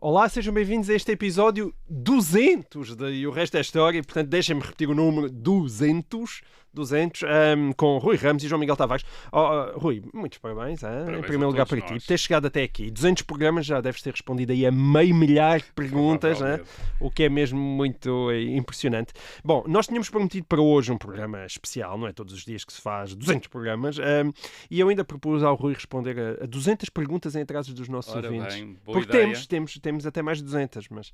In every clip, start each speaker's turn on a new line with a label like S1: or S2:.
S1: Olá, sejam bem-vindos a este episódio 200 E o Resto é História. E, portanto, deixem-me repetir o número 200, com Rui Ramos e João Miguel Tavares. Rui, muitos parabéns, em primeiro lugar para ti, por ter chegado até aqui. 200 programas, já deves ter respondido aí a 500 mil perguntas, o que é mesmo muito impressionante. Bom, nós tínhamos prometido para hoje um programa especial, não é todos os dias que se faz 200 programas, e eu ainda propus ao Rui responder a 200 perguntas em atrasos dos nossos ouvintes.
S2: Bem, boa
S1: porque
S2: ideia.
S1: temos até mais de 200, mas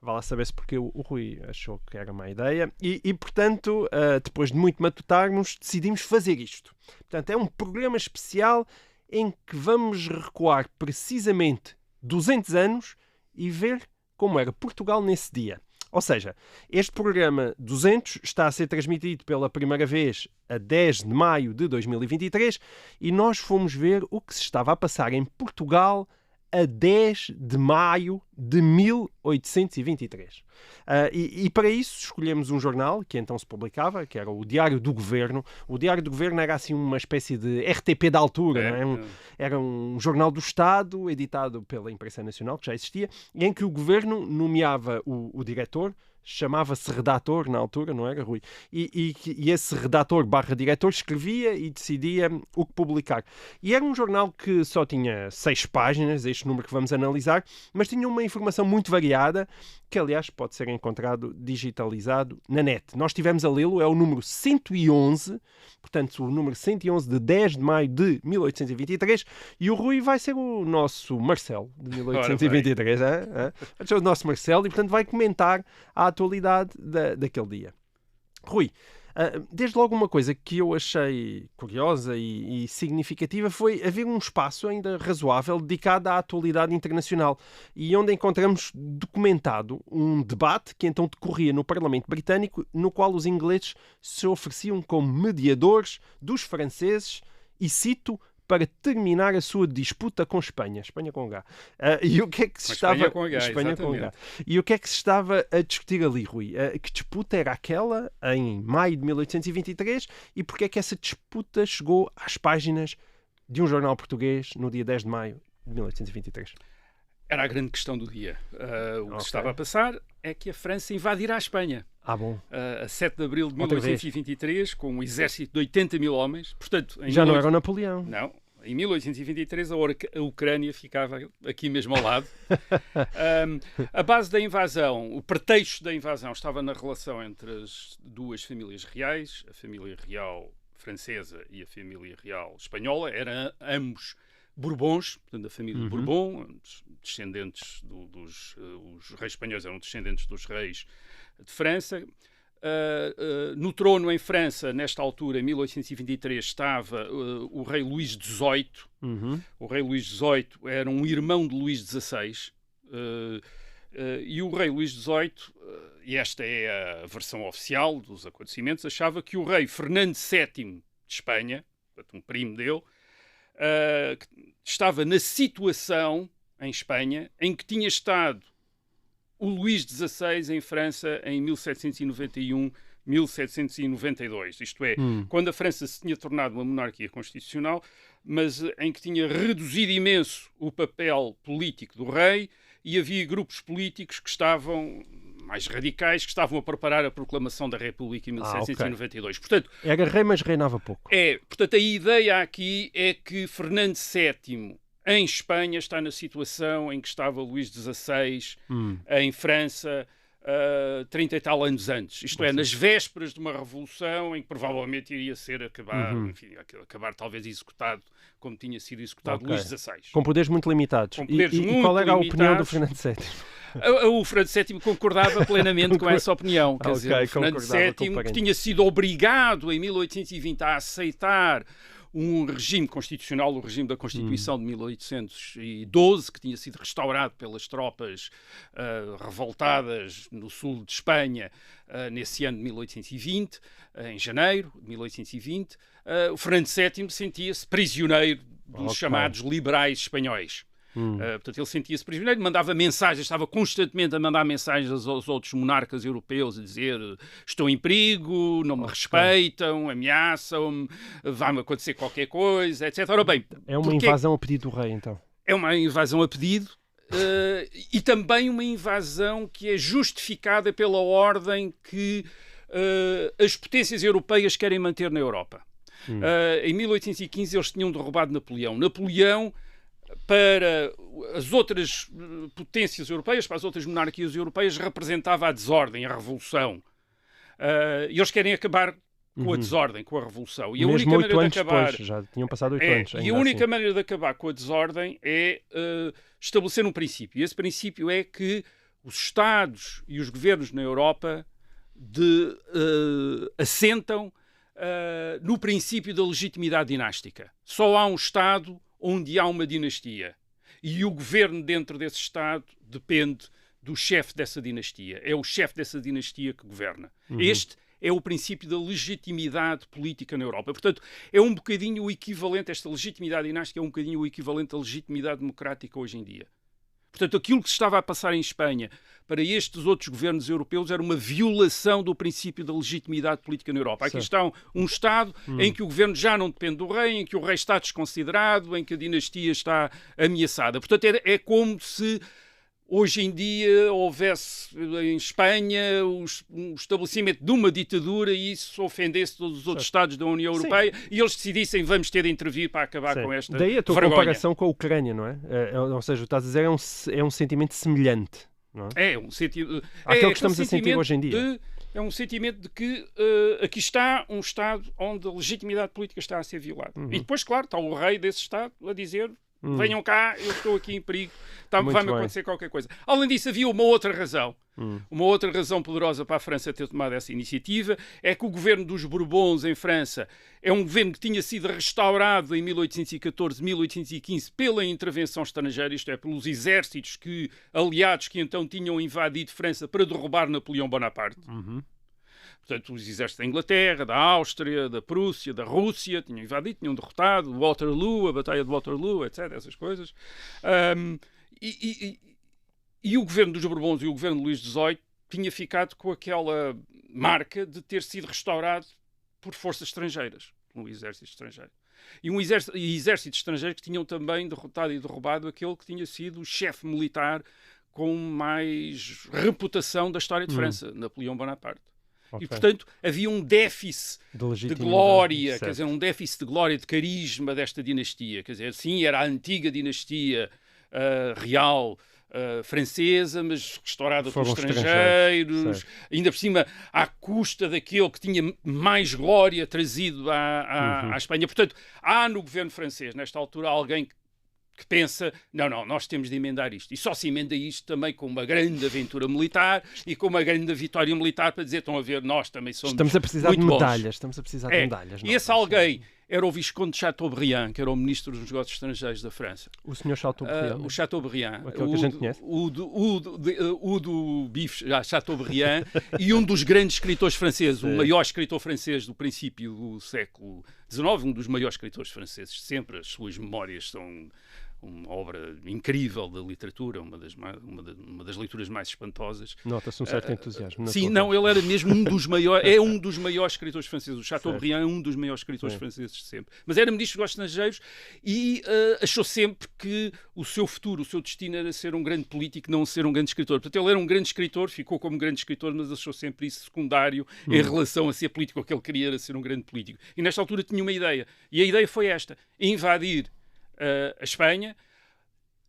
S1: vá lá saber se porque o Rui achou que era má ideia. E portanto, depois de muito matutarmos, decidimos fazer isto. Portanto, é um programa especial em que vamos recuar precisamente 200 anos e ver como era Portugal nesse dia. Ou seja, este programa 200 está a ser transmitido pela primeira vez a 10 de maio de 2023 e nós fomos ver o que se estava a passar em Portugal a 10 de maio de 1823. E para isso escolhemos um jornal que então se publicava, que era o Diário do Governo. O Diário do Governo era assim uma espécie de RTP da altura, não é? Era um jornal do Estado, editado pela Imprensa Nacional, que já existia, e em que o Governo nomeava o diretor, chamava-se redator na altura, não era, Rui? E esse redator / diretor escrevia e decidia o que publicar. E era um jornal que só tinha 6 páginas, este número que vamos analisar, mas tinha uma informação muito variada, que aliás pode ser encontrado digitalizado na net. Nós estivemos a lê-lo, é o número 111, portanto o número 111 de 10 de maio de 1823, e o Rui vai ser o nosso Marcelo de 1823. Vai ser o nosso Marcelo e portanto vai comentar a atualidade daquele dia. Rui, desde logo uma coisa que eu achei curiosa e significativa foi haver um espaço ainda razoável dedicado à atualidade internacional e onde encontramos documentado um debate que então decorria no Parlamento Britânico, no qual os ingleses se ofereciam como mediadores dos franceses e, cito, para terminar a sua disputa com Espanha. Espanha com H. E o que é que se estava...
S2: Espanha com H,
S1: Espanha com H. E o que é que se estava a discutir ali, Rui? Que disputa era aquela em maio de 1823 e porque é que essa disputa chegou às páginas de um jornal português no dia 10 de maio de 1823?
S2: Era a grande questão do dia. O que se estava a passar é que a França invadirá a Espanha.
S1: Bom.
S2: A 7 de abril de 1823, com um exército de 80 mil homens. Portanto,
S1: já não era o Napoleão.
S2: Não. Em 1823, a Ucrânia ficava aqui mesmo ao lado. A base da invasão, o pretexto da invasão, estava na relação entre as duas famílias reais, a família real francesa e a família real espanhola. Eram ambos Bourbons, portanto, a família Bourbon, descendentes os reis espanhóis eram descendentes dos reis de França. No trono em França, nesta altura, em 1823, estava o rei Luís XVIII. O rei Luís XVIII era um irmão de Luís XVI. E o rei Luís XVIII, e esta é a versão oficial dos acontecimentos, achava que o rei Fernando VII de Espanha, portanto, um primo dele, estava na situação em Espanha em que tinha estado o Luís XVI em França em 1791, 1792. Isto é, quando a França se tinha tornado uma monarquia constitucional, mas em que tinha reduzido imenso o papel político do rei e havia grupos políticos que estavam mais radicais, que estavam a preparar a proclamação da República em 1792. Portanto,
S1: era rei, mas reinava pouco.
S2: Portanto, a ideia aqui é que Fernando VII em Espanha está na situação em que estava Luís XVI em França 30 e tal anos antes. Isto é, nas vésperas de uma revolução em que provavelmente iria ser acabar talvez executado como tinha sido executado Luís XVI.
S1: Com poderes muito limitados. E qual era a opinião do Fernando VII?
S2: O Fernando VII concordava plenamente com essa opinião. Quer dizer, o Fernando VII, que tinha sido obrigado em 1820 a aceitar um regime constitucional, o regime da Constituição de 1812, que tinha sido restaurado pelas tropas revoltadas no sul de Espanha nesse ano de 1820, em janeiro de 1820. O Fernando VII sentia-se prisioneiro dos chamados liberais espanhóis. Portanto, ele sentia-se prisioneiro, mandava mensagens, estava constantemente a mandar mensagens aos outros monarcas europeus a dizer: estou em perigo, não me respeitam, ameaçam-me, vai-me acontecer qualquer coisa, etc. Ora bem,
S1: é uma invasão a pedido do rei, então?
S2: É uma invasão a pedido e também uma invasão que é justificada pela ordem que as potências europeias querem manter na Europa. Em 1815 eles tinham derrubado Napoleão. Napoleão, para as outras potências europeias, para as outras monarquias europeias, representava a desordem, a revolução. E eles querem acabar com a desordem, com a revolução. E a única maneira de acabar...
S1: Depois, já tinham passado 8 anos.
S2: E a única maneira de acabar com a desordem é estabelecer um princípio. E esse princípio é que os Estados e os governos na Europa assentam no princípio da legitimidade dinástica. Só há um Estado onde há uma dinastia. E o governo dentro desse Estado depende do chefe dessa dinastia. É o chefe dessa dinastia que governa. Este é o princípio da legitimidade política na Europa. Portanto, é um bocadinho o equivalente, esta legitimidade dinástica é um bocadinho o equivalente à legitimidade democrática hoje em dia. Portanto, aquilo que se estava a passar em Espanha para estes outros governos europeus era uma violação do princípio da legitimidade política na Europa. Aqui está um Estado em que o governo já não depende do rei, em que o rei está desconsiderado, em que a dinastia está ameaçada. Portanto, é como se hoje em dia houvesse em Espanha o estabelecimento de uma ditadura e isso ofendesse todos os outros Estados da União Europeia e eles decidissem vamos ter de intervir para acabar com esta vergonha.
S1: Daí a tua comparação com a Ucrânia, não é? Ou seja, o que estás a dizer é um sentimento semelhante, não é?
S2: É um sentido...
S1: Aquele que estamos a sentir hoje em dia.
S2: É um sentimento de que aqui está um Estado onde a legitimidade política está a ser violada. E depois, claro, está o rei desse Estado a dizer venham cá, eu estou aqui em perigo, vai-me acontecer qualquer coisa. Além disso, havia uma outra razão. Uma outra razão poderosa para a França ter tomado essa iniciativa é que o governo dos Bourbons em França é um governo que tinha sido restaurado em 1814, 1815 pela intervenção estrangeira, isto é, pelos exércitos aliados que então tinham invadido França para derrubar Napoleão Bonaparte. Portanto, os exércitos da Inglaterra, da Áustria, da Prússia, da Rússia tinham invadido, tinham derrotado, Waterloo, a Batalha de Waterloo, etc., essas coisas. E o governo dos Bourbons e o governo de Luís XVIII tinha ficado com aquela marca de ter sido restaurado por forças estrangeiras, um exército estrangeiro. E exércitos estrangeiros que tinham também derrotado e derrubado aquele que tinha sido o chefe militar com mais reputação da história de França, Napoleão Bonaparte. E, portanto, havia um déficit de glória, quer dizer, um déficit de glória, de carisma desta dinastia. Quer dizer, sim, era a antiga dinastia real francesa, mas restaurada por estrangeiros, ainda por cima à custa daquele que tinha mais glória trazido à Espanha. Portanto, há no governo francês, nesta altura, alguém que pensa, não, nós temos de emendar isto. E só se emenda isto também com uma grande aventura militar e com uma grande vitória militar para dizer, estão a ver, nós também somos
S1: Estamos a precisar de medalhas. Estamos a precisar de medalhas.
S2: E esse alguém era o Visconde de Chateaubriand, que era o ministro dos negócios estrangeiros da França.
S1: O senhor Chateaubriand?
S2: O Chateaubriand.
S1: Aquele que a gente conhece?
S2: O do bife, Chateaubriand, e um dos grandes escritores franceses, o maior escritor francês do princípio do século XIX, um dos maiores escritores franceses. Sempre as suas memórias são uma obra incrível da literatura, uma das leituras mais espantosas.
S1: Nota-se um certo entusiasmo.
S2: Sim, não, ele era mesmo um dos maiores, um dos maiores escritores franceses. O Chateaubriand é um dos maiores escritores franceses de sempre. Mas era ministro dos negócios estrangeiros e achou sempre que o seu futuro, o seu destino era ser um grande político, não ser um grande escritor. Portanto, ele era um grande escritor, ficou como grande escritor, mas achou sempre isso secundário em relação a ser político. O que ele queria era ser um grande político. E nesta altura tinha uma ideia. E a ideia foi esta: invadir a Espanha,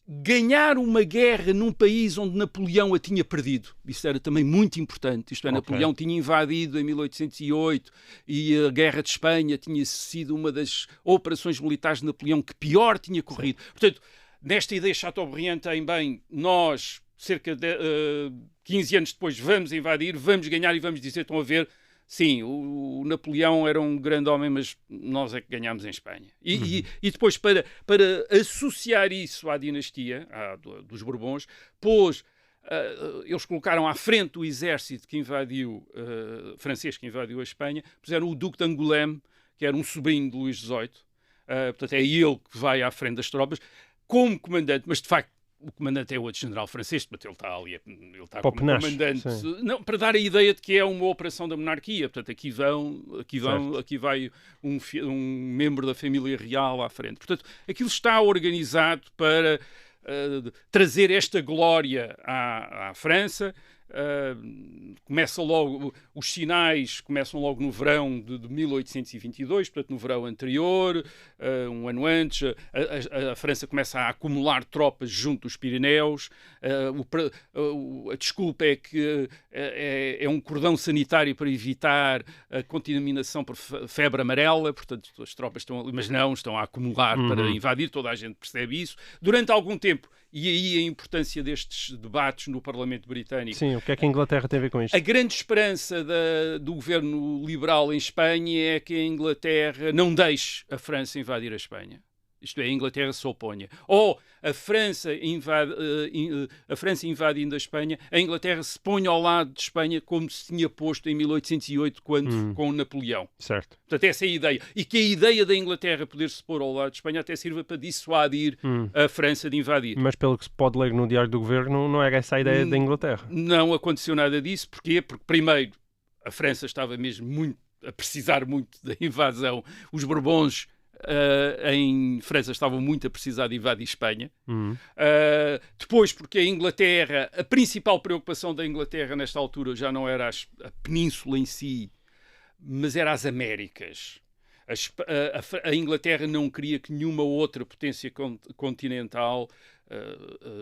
S2: ganhar uma guerra num país onde Napoleão a tinha perdido. Isso era também muito importante. Isto é, Napoleão tinha invadido em 1808 e a Guerra de Espanha tinha sido uma das operações militares de Napoleão que pior tinha corrido. Portanto, nesta ideia Chateaubriand também, nós, cerca de 15 anos depois, vamos invadir, vamos ganhar e vamos dizer, estão a ver, sim, o Napoleão era um grande homem, mas nós é que ganhámos em Espanha. E depois, para associar isso à dinastia dos Bourbons, eles colocaram à frente o exército que invadiu, francês que invadiu a Espanha, puseram o Duque de Angoulême, que era um sobrinho de Luís XVIII. Portanto, é ele que vai à frente das tropas, como comandante, mas de facto o comandante é outro general francês, portanto ele está ali, ele está como comandante, não, para dar a ideia de que é uma operação da monarquia. Portanto, aqui vai um membro da família real à frente. Portanto, aquilo está organizado para trazer esta glória à França. Começa logo, os sinais começam logo no verão de 1822, portanto no verão anterior, um ano antes, a França começa a acumular tropas junto dos Pirineus. A desculpa é que é um cordão sanitário para evitar a contaminação por febre amarela, portanto as tropas estão a acumular para invadir, toda a gente percebe isso. Durante algum tempo, e aí a importância destes debates no Parlamento Britânico.
S1: Sim, o que é que a Inglaterra tem a ver com isto?
S2: A grande esperança do governo liberal em Espanha é que a Inglaterra não deixe a França invadir a Espanha. Isto é, a Inglaterra se oponha. Ou a França invadindo a Espanha, a Inglaterra se põe ao lado de Espanha como se tinha posto em 1808 com Napoleão.
S1: Certo.
S2: Portanto, essa é a ideia. E que a ideia da Inglaterra poder se pôr ao lado de Espanha até sirva para dissuadir a França de invadir.
S1: Mas pelo que se pode ler no Diário do Governo, não era essa a ideia da Inglaterra.
S2: Não aconteceu nada disso. Porquê? Porque, primeiro, a França estava mesmo a precisar muito da invasão. Os Bourbons em França estavam muito a precisar de invadir Espanha. Depois, porque a Inglaterra, a principal preocupação da Inglaterra nesta altura já não era a península em si, mas era as Américas. A Inglaterra não queria que nenhuma outra potência continental,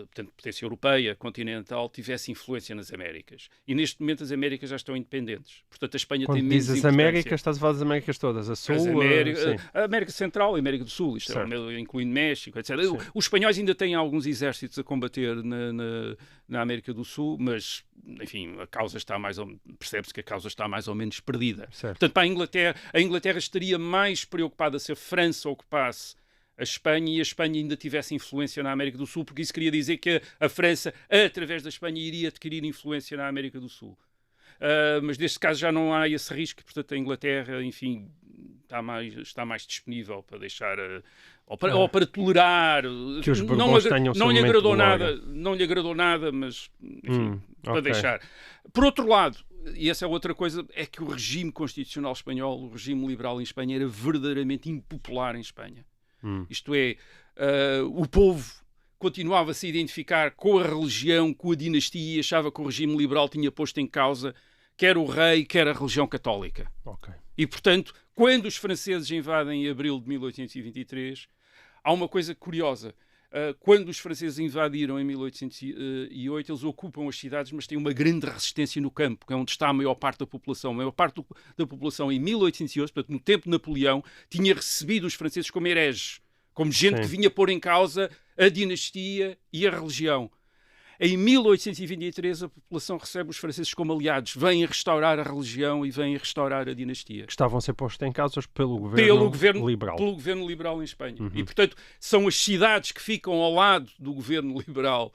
S2: portanto, potência europeia, continental, tivesse influência nas Américas. E neste momento as Américas já estão independentes. Portanto, a Espanha tem menos importância.
S1: Quando dizes as Américas, estás a falar das Américas todas. A Sul,
S2: a América Central e a América do Sul, incluindo México, etc.
S1: Sim.
S2: Os espanhóis ainda têm alguns exércitos a combater na América do Sul, mas, enfim, percebe-se que a causa está mais ou menos perdida.
S1: Certo.
S2: Portanto, para a Inglaterra estaria mais preocupada se a França ocupasse a Espanha e a Espanha ainda tivesse influência na América do Sul, porque isso queria dizer que a França, através da Espanha, iria adquirir influência na América do Sul. Mas neste caso já não há esse risco, portanto a Inglaterra, enfim, está mais disponível para deixar ou para tolerar
S1: que os Bourbons tenham
S2: não lhe agradou nada, mas enfim, para deixar. Por outro lado, e essa é outra coisa, é que o regime constitucional espanhol, o regime liberal em Espanha, era verdadeiramente impopular em Espanha. Isto é, o povo continuava a se identificar com a religião, com a dinastia, e achava que o regime liberal tinha posto em causa quer o rei, quer a religião católica. E, portanto, quando os franceses invadem em abril de 1823, há uma coisa curiosa. Quando os franceses invadiram em 1808, eles ocupam as cidades, mas têm uma grande resistência no campo, que é onde está a maior parte da população. A maior parte da população em 1811, portanto, no tempo de Napoleão, tinha recebido os franceses como hereges, como gente que vinha pôr em causa a dinastia e a religião. Em 1823, a população recebe os franceses como aliados, vêm restaurar a religião e vêm restaurar a dinastia.
S1: Que estavam a ser postos em causa pelo governo liberal.
S2: Pelo governo liberal em Espanha. E, portanto, são as cidades que ficam ao lado do governo liberal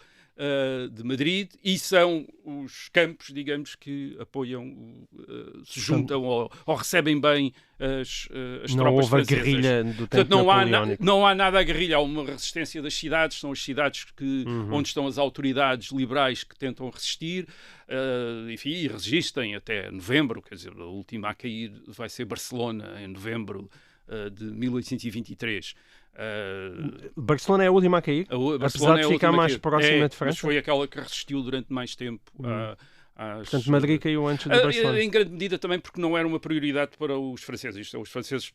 S2: de Madrid e são os campos, digamos, que apoiam, se juntam ou recebem bem as tropas francesas.
S1: Não houve a guerrilha do tempo napoleónico.
S2: Não há nada a guerrilha, há uma resistência das cidades, são as cidades onde estão as autoridades liberais que tentam resistir, enfim, e resistem até novembro, quer dizer, a última a cair vai ser Barcelona, em novembro de 1823.
S1: Barcelona é a última a cair, apesar de ficar mais próxima de França.
S2: Mas foi aquela que resistiu durante mais tempo.
S1: Portanto, Madrid caiu antes de Barcelona.
S2: Em grande medida também porque não era uma prioridade para os franceses. Os franceses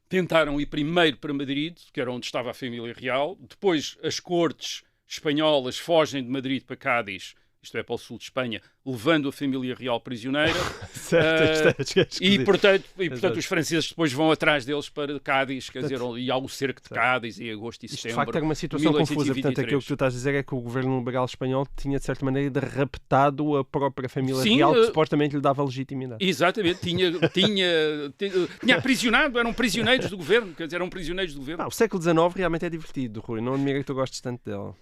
S2: tentaram ir primeiro para Madrid, que era onde estava a família real. Depois as cortes espanholas fogem de Madrid para Cádiz, isto é, para o sul de Espanha, levando a família real prisioneira. E, portanto, os franceses depois vão atrás deles para Cádiz, quer dizer, e há o cerco de Cádiz em agosto e setembro.
S1: De facto, é uma situação confusa. Portanto, aquilo que tu estás a dizer é que o governo liberal espanhol tinha, de certa maneira, raptado a própria família real, que supostamente lhe dava legitimidade.
S2: Exatamente. Tinha aprisionado, eram prisioneiros do governo, quer dizer, eram prisioneiros do governo.
S1: O século XIX realmente é divertido, Rui. Não admiro que tu gostes tanto dele.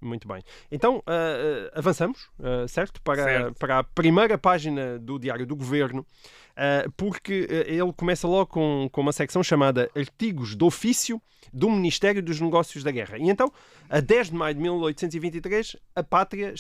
S1: Muito bem. Então, avançamos, certo? Para a primeira página do Diário do Governo, porque ele começa logo com uma secção chamada Artigos de Ofício do Ministério dos Negócios da Guerra. E então, a 10 de maio de 1823, a pátria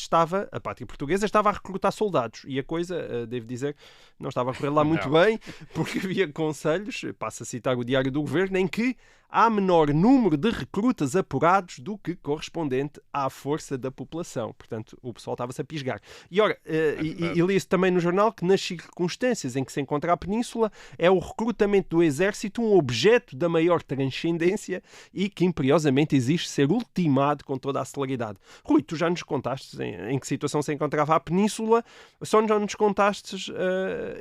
S1: portuguesa estava a recrutar soldados. E a coisa, devo dizer, não estava a correr lá muito bem, porque havia conselhos, passo a citar o Diário do Governo, em que há menor número de recrutas apurados do que correspondente à força da população. Portanto, o pessoal estava-se a pisgar. E ora, e li-se também no jornal que nas circunstâncias em que se encontra a Península é o recrutamento do exército um objeto da maior transcendência e que imperiosamente exige ser ultimado com toda a celeridade. Rui, tu já nos contaste em que situação se encontrava a Península, só já nos contaste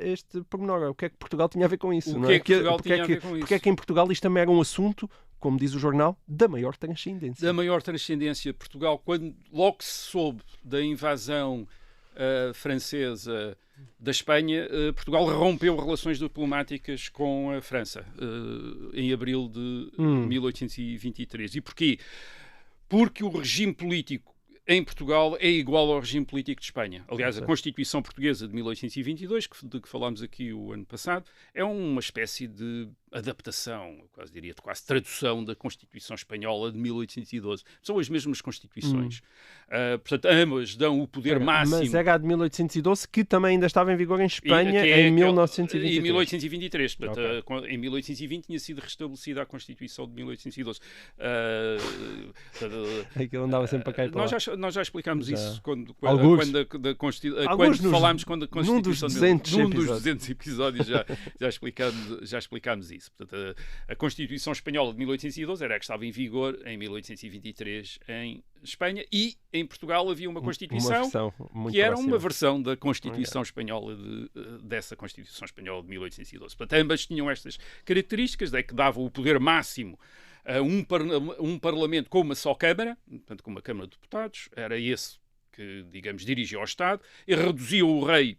S1: este pormenor. O que é que Portugal tinha a ver com isso? Porque é que em Portugal isto também era um assunto, como diz o jornal, da maior transcendência?
S2: Da maior transcendência. Portugal, logo que se soube da invasão francesa da Espanha, Portugal rompeu relações diplomáticas com a França em abril de 1823. E porquê? Porque o regime político em Portugal é igual ao regime político de Espanha. Aliás, a Constituição Portuguesa de 1822, de que falámos aqui o ano passado, é uma espécie de adaptação, eu quase diria, de quase tradução da Constituição Espanhola de 1812. São as mesmas Constituições. Portanto, ambas dão o poder máximo.
S1: Mas era a de 1812 que também ainda estava em vigor em Espanha em 1923.
S2: Em 1823. Portanto, em 1820 tinha sido restabelecida a Constituição de 1812.
S1: Aquilo andava sempre para cá e para lá.
S2: Nós já explicámos isso quando falámos quando a Constituição...
S1: Num dos
S2: 200 episódios já explicámos isso. Portanto, a Constituição Espanhola de 1812 era a que estava em vigor em 1823 em Espanha, e em Portugal havia uma Constituição que era uma versão da Constituição Espanhola dessa Constituição Espanhola de 1812. Portanto, ambas tinham estas características, que davam o poder máximo a um Parlamento com uma só Câmara, portanto, com uma Câmara de Deputados, era esse que, digamos, dirigia o Estado, e reduzia o rei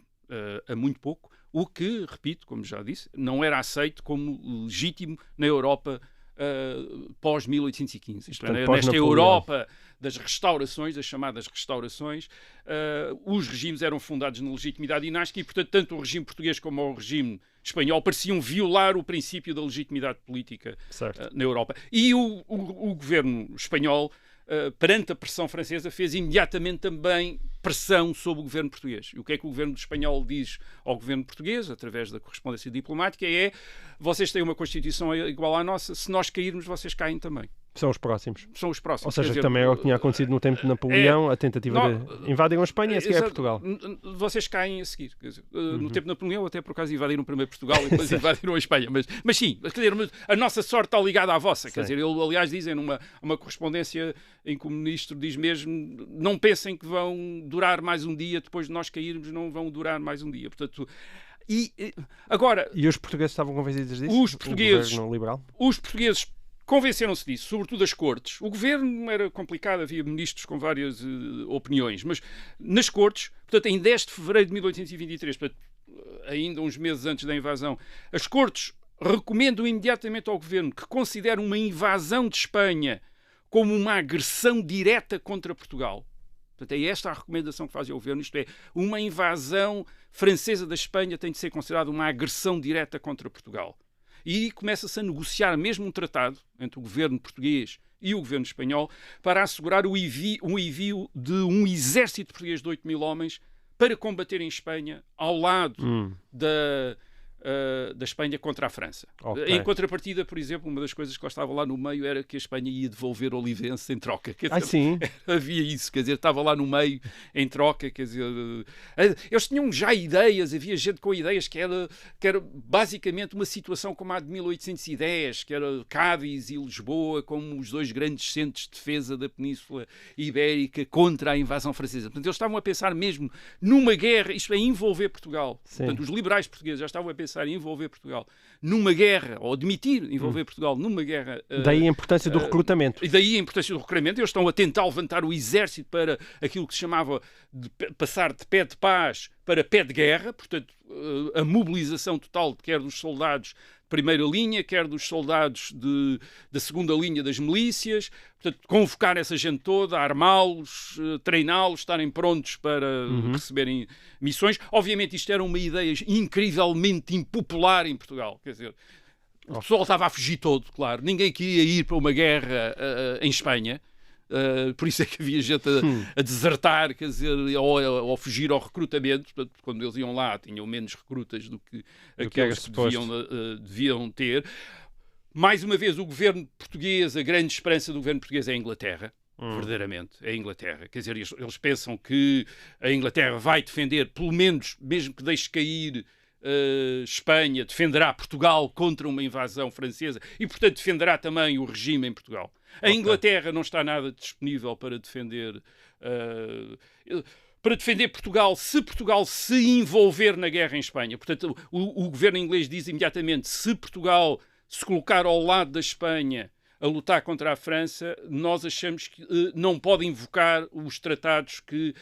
S2: a muito pouco, o que, repito, como já disse, não era aceito como legítimo na Europa pós-1815. Isto é, nesta Europa das restaurações, das chamadas restaurações, os regimes eram fundados na legitimidade dinástica e, portanto, tanto o regime português como o regime espanhol pareciam violar o princípio da legitimidade política na Europa. E o governo espanhol, perante a pressão francesa, fez imediatamente também pressão sobre o governo português. E o que é que o governo espanhol diz ao governo português, através da correspondência diplomática, é: vocês têm uma Constituição igual à nossa, se nós cairmos, vocês caem também.
S1: São os próximos.
S2: São os próximos.
S1: Ou seja, também é o que tinha acontecido no tempo de Napoleão, a tentativa de invadirem a Espanha, e a seguir é Portugal.
S2: Vocês caem a seguir. Quer dizer, no tempo de Napoleão, até por acaso invadiram primeiro Portugal e depois invadiram a Espanha. Mas sim, quer dizer, a nossa sorte está ligada à vossa. Quer dizer, eles, aliás, dizem numa correspondência em que o ministro diz mesmo: não pensem que vão durar mais um dia, depois de nós cairmos, não vão durar mais um dia. Portanto, agora...
S1: E os portugueses estavam convencidos disso?
S2: Os portugueses convenceram-se disso, sobretudo as cortes. O governo era complicado, havia ministros com várias opiniões, mas nas cortes, portanto, em 10 de fevereiro de 1823, portanto, ainda uns meses antes da invasão, as cortes recomendam imediatamente ao governo que considere uma invasão de Espanha como uma agressão direta contra Portugal. Portanto, é esta a recomendação que fazem ao governo, isto é, uma invasão francesa da Espanha tem de ser considerada uma agressão direta contra Portugal. E começa-se a negociar mesmo um tratado entre o governo português e o governo espanhol para assegurar o envio de um exército português de 8.000 homens para combater em Espanha ao lado da Espanha contra a França. Okay. Em contrapartida, por exemplo, uma das coisas que lá estava lá no meio era que a Espanha ia devolver Olivense em troca. Quer dizer,
S1: sim?
S2: Havia isso, quer dizer, estava lá no meio em troca, quer dizer... Eles tinham já ideias, havia gente com ideias que era basicamente uma situação como a de 1810, que era Cádiz e Lisboa como os dois grandes centros de defesa da Península Ibérica contra a invasão francesa. Portanto, eles estavam a pensar mesmo numa guerra, isto é, envolver Portugal.
S1: Sim.
S2: Portanto, os liberais portugueses já estavam a pensar em envolver Portugal numa guerra, ou admitir envolver Portugal numa guerra.
S1: Daí a importância do recrutamento.
S2: E daí a importância do recrutamento. Eles estão a tentar levantar o exército para aquilo que se chamava de passar de pé de paz para pé de guerra, portanto, a mobilização total, quer dos soldados de primeira linha, quer dos soldados da segunda linha das milícias, portanto, convocar essa gente toda, armá-los, treiná-los, estarem prontos para receberem missões. Obviamente isto era uma ideia incrivelmente impopular em Portugal, quer dizer, o pessoal estava a fugir todo, claro, ninguém queria ir para uma guerra em Espanha. Por isso é que havia gente a desertar, quer dizer, ou fugir ao recrutamento. Portanto, quando eles iam lá, tinham menos recrutas do que aqueles que deviam ter. Mais uma vez, o governo português, a grande esperança do governo português é a Inglaterra. Verdadeiramente, é a Inglaterra. Quer dizer, eles pensam que a Inglaterra vai defender, pelo menos, mesmo que deixe cair Espanha, defenderá Portugal contra uma invasão francesa e, portanto, defenderá também o regime em Portugal. A Inglaterra não está nada disponível para defender Portugal se envolver na guerra em Espanha. Portanto, o governo inglês diz imediatamente, se Portugal se colocar ao lado da Espanha a lutar contra a França, nós achamos que não pode invocar os tratados que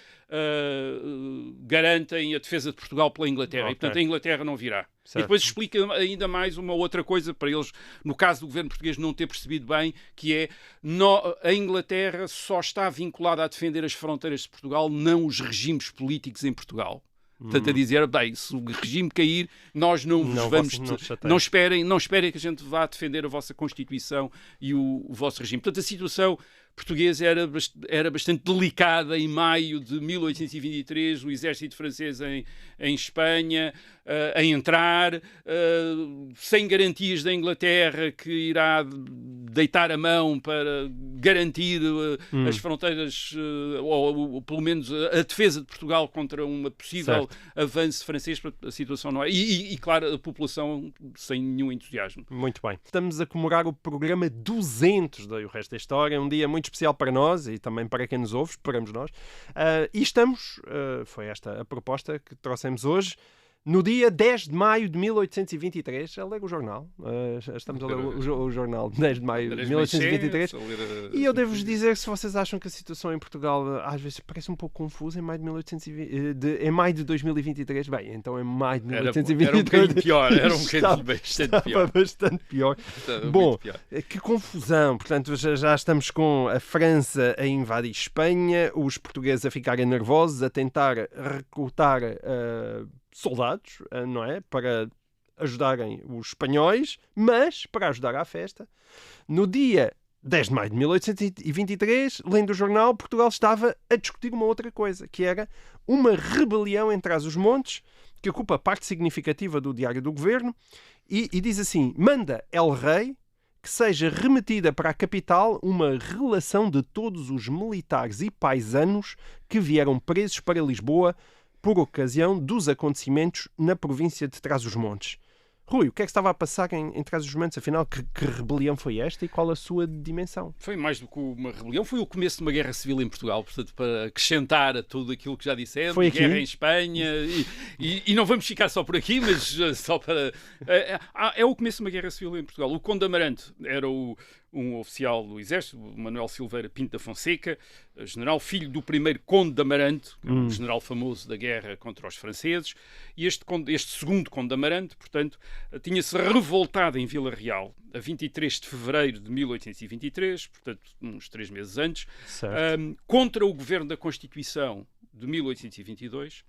S2: garantem a defesa de Portugal pela Inglaterra. E, portanto, a Inglaterra não virá. Certo. E depois explica ainda mais uma outra coisa para eles, no caso do governo português não ter percebido bem, que é a Inglaterra só está vinculada a defender as fronteiras de Portugal, não os regimes políticos em Portugal. Portanto, a dizer, bem, se o regime cair, nós não vamos... Não esperem que a gente vá defender a vossa Constituição e o vosso regime. Portanto, a situação portuguesa era bastante delicada em maio de 1823, o exército francês em Espanha, a entrar, sem garantias da Inglaterra que irá deitar a mão para garantir as fronteiras, ou pelo menos a defesa de Portugal contra um possível avanço francês. A situação não é. E, claro, a população sem nenhum entusiasmo.
S1: Muito bem. Estamos a comemorar o programa 200 do Resto da História, um dia muito especial para nós e também para quem nos ouve, esperamos nós. E estamos, foi esta a proposta que trouxemos hoje, no dia 10 de maio de 1823, a ler o jornal. Estamos a ler o jornal de 10 de maio de 1823. E eu devo-vos dizer que se vocês acham que a situação em Portugal às vezes parece um pouco confusa em maio de 2023, bem, então em maio de 1823...
S2: Era um bocadinho pior, era um bocadinho bastante pior.
S1: Bastante pior. Bom, pior. Que confusão. Portanto, já estamos com a França a invadir Espanha, os portugueses a ficarem nervosos, a tentar recrutar... soldados, não é? Para ajudarem os espanhóis, mas para ajudar à festa. No dia 10 de maio de 1823, lendo o jornal, Portugal estava a discutir uma outra coisa, que era uma rebelião em Trás-os-Montes, que ocupa parte significativa do Diário do Governo, e diz assim: manda El Rei que seja remetida para a capital uma relação de todos os militares e paisanos que vieram presos para Lisboa por ocasião dos acontecimentos na província de Trás-os-Montes. Rui, o que é que estava a passar em Trás-os-Montes? Afinal, que rebelião foi esta e qual a sua dimensão?
S2: Foi mais do que uma rebelião, foi o começo de uma guerra civil em Portugal, portanto, para acrescentar a tudo aquilo que já dissemos, guerra em Espanha, e não vamos ficar só por aqui, mas só para... É o começo de uma guerra civil em Portugal. O Conde Amarante era um oficial do Exército, Manuel Silveira Pinto da Fonseca, general, filho do primeiro Conde de Amarante, um general famoso da guerra contra os franceses, e este segundo Conde de Amarante, portanto, tinha-se revoltado em Vila Real a 23 de fevereiro de 1823, portanto, uns 3 meses antes, contra o governo da Constituição de 1822.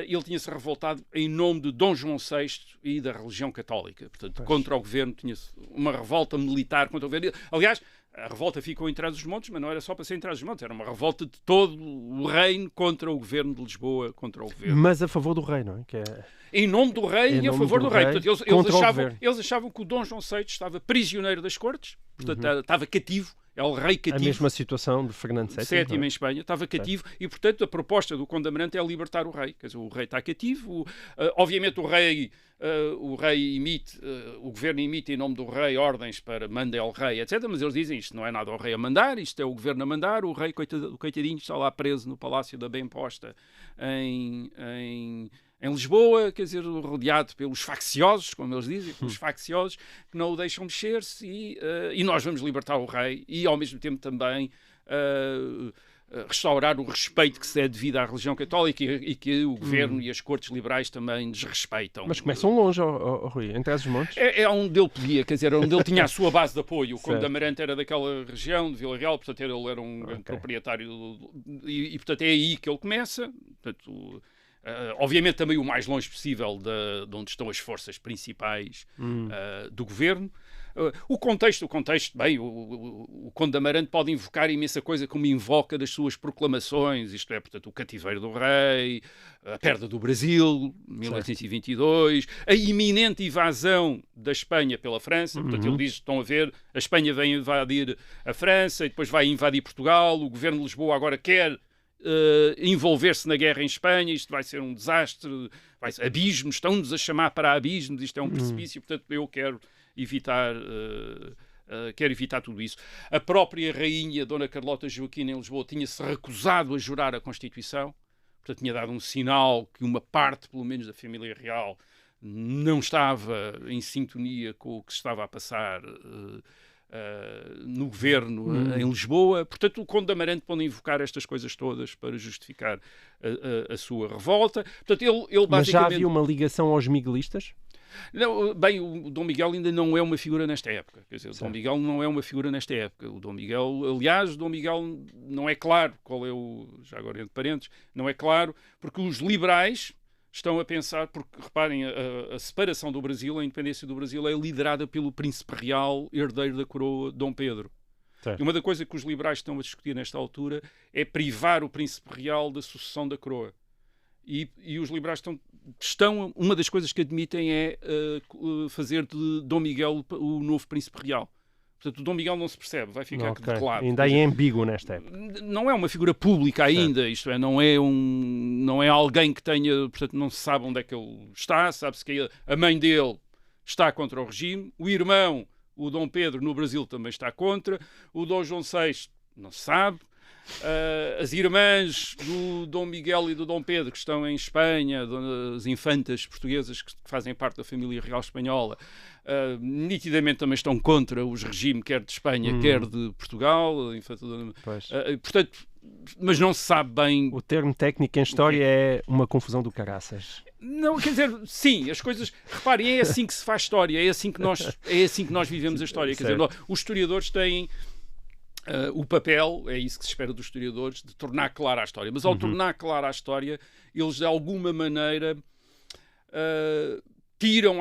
S2: Ele tinha-se revoltado em nome de Dom João VI e da religião católica. Portanto, contra o governo, tinha-se uma revolta militar contra o governo. Aliás, a revolta ficou em Trás-os-Montes, mas não era só para ser em Trás-os-Montes, era uma revolta de todo o reino contra o governo de Lisboa, contra o governo.
S1: Mas a favor do rei, não é?
S2: Em nome do rei e a favor do rei. Portanto, eles achavam que o Dom João VI estava prisioneiro das cortes, portanto, estava cativo. É o rei cativo.
S1: A mesma situação de Fernando VII.
S2: Em Espanha, estava cativo e, portanto, a proposta do Conde Amarante é libertar o rei. Quer dizer, o rei está cativo. Obviamente, o rei emite, o governo emite em nome do rei ordens para mandar ao rei, etc. Mas eles dizem isto não é nada ao rei a mandar, isto é o governo a mandar. O rei, coitadinho, está lá preso no Palácio da Bem Posta em Lisboa, quer dizer, rodeado pelos facciosos, como eles dizem, pelos facciosos, que não o deixam mexer-se e nós vamos libertar o rei e, ao mesmo tempo, também restaurar o respeito que se é devido à religião católica e que o governo e as cortes liberais também desrespeitam.
S1: Mas começam longe, Rui, em Trás-os-Montes.
S2: É onde ele podia, quer dizer, onde ele tinha a sua base de apoio. O Conde de Amarante era daquela região, de Vila Real, portanto ele era um grande proprietário e, portanto, é aí que ele começa. Portanto, obviamente também o mais longe possível de onde estão as forças principais do governo. O contexto, bem, o Conde de Amarante pode invocar imensa coisa como invoca das suas proclamações, isto é, portanto, o cativeiro do rei, a perda do Brasil, 1822, a iminente invasão da Espanha pela França, portanto, ele diz, estão a ver, a Espanha vem invadir a França e depois vai invadir Portugal, o governo de Lisboa agora quer envolver-se na guerra em Espanha, isto vai ser um desastre, abismos, estão-nos a chamar para abismos, isto é um precipício, portanto eu quero evitar tudo isso. A própria rainha, Dona Carlota Joaquina, em Lisboa, tinha-se recusado a jurar a Constituição, portanto tinha dado um sinal que uma parte, pelo menos, da família real não estava em sintonia com o que se estava a passar no governo em Lisboa. Portanto, o Conde de Amarante pode invocar estas coisas todas para justificar a sua revolta. Portanto, ele basicamente...
S1: Mas já havia uma ligação aos miguelistas?
S2: Não, bem, o Dom Miguel ainda não é uma figura nesta época. Quer dizer, o Dom Miguel não é uma figura nesta época. O Dom Miguel, aliás, o Dom Miguel não é claro qual é já agora entre parênteses, não é claro, porque os liberais estão a pensar, porque reparem, a separação do Brasil, a independência do Brasil é liderada pelo príncipe real, herdeiro da coroa, Dom Pedro. Certo. E uma das coisas que os liberais estão a discutir nesta altura é privar o príncipe real da sucessão da coroa. E os liberais uma das coisas que admitem é fazer de Dom Miguel o novo príncipe real. Portanto, o Dom Miguel não se percebe, vai ficar claro.
S1: Ainda é ambíguo nesta época.
S2: Não é uma figura pública ainda, certo. Isto é, não é alguém que tenha, portanto, não se sabe onde é que ele está, sabe-se que a mãe dele está contra o regime, o irmão, o Dom Pedro, no Brasil também está contra, o Dom João VI não se sabe, as irmãs do Dom Miguel e do Dom Pedro, que estão em Espanha, as infantas portuguesas que fazem parte da família real espanhola, nitidamente também estão contra os regimes quer de Espanha, quer de Portugal. Portanto, mas não se sabe bem...
S1: O termo técnico em história é uma confusão do caraças.
S2: Não, quer dizer, sim, as coisas... Reparem, é assim que se faz história, é assim que nós vivemos a história. Quer dizer, os historiadores têm... o papel, é isso que se espera dos historiadores, de tornar clara a história. Mas ao tornar clara a história, eles de alguma maneira tiram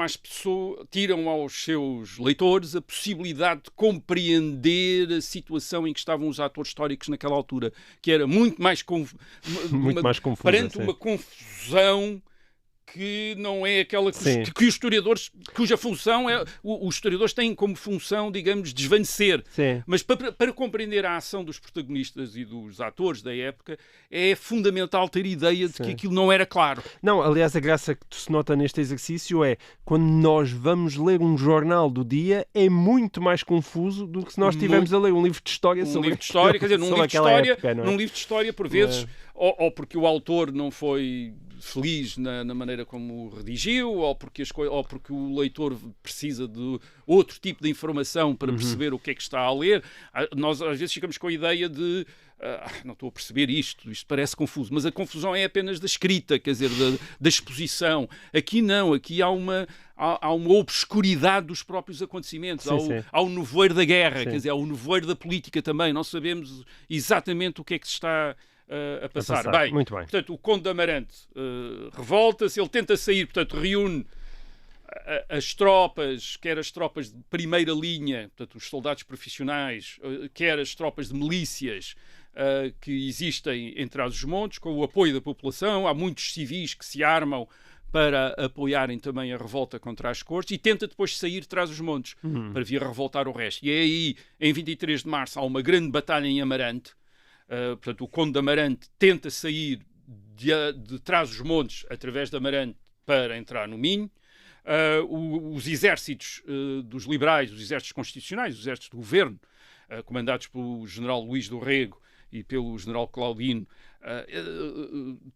S2: aos seus leitores a possibilidade de compreender a situação em que estavam os atores históricos naquela altura, que era muito mais confusa, perante uma confusão que não é aquela que os historiadores, cuja função é, os historiadores têm como função, digamos, desvanecer.
S1: Sim.
S2: Mas para compreender a ação dos protagonistas e dos atores da época, é fundamental ter ideia de que aquilo não era claro.
S1: Não, aliás, a graça que se nota neste exercício é, quando nós vamos ler um jornal do dia, é muito mais confuso do que se nós estivermos a ler um livro de história.
S2: Quer dizer, num livro de história, por vezes, ou porque o autor não foi feliz na maneira como redigiu, ou porque o leitor precisa de outro tipo de informação para perceber o que é que está a ler. Nós às vezes ficamos com a ideia de não estou a perceber isto parece confuso, mas a confusão é apenas da escrita, quer dizer, da exposição. Aqui não, aqui há uma obscuridade dos próprios acontecimentos, há o nevoeiro da guerra, quer dizer, há o nevoeiro da política também, não sabemos exatamente o que é que se está a passar. Bem,
S1: muito bem.
S2: Portanto, o Conde de Amarante revolta-se, ele tenta sair, portanto, reúne as tropas, quer as tropas de primeira linha, portanto, os soldados profissionais, quer as tropas de milícias que existem em Trás-os-Montes, com o apoio da população. Há muitos civis que se armam para apoiarem também a revolta contra as cortes, e tenta depois sair de Trás-os-Montes para vir revoltar o resto. E é aí, em 23 de março, há uma grande batalha em Amarante. Portanto, o Conde de Amarante tenta sair de Trás-os-Montes através de Amarante para entrar no Minho. Os exércitos dos liberais, os exércitos constitucionais, os exércitos do governo, comandados pelo general Luís do Rego e pelo general Claudino,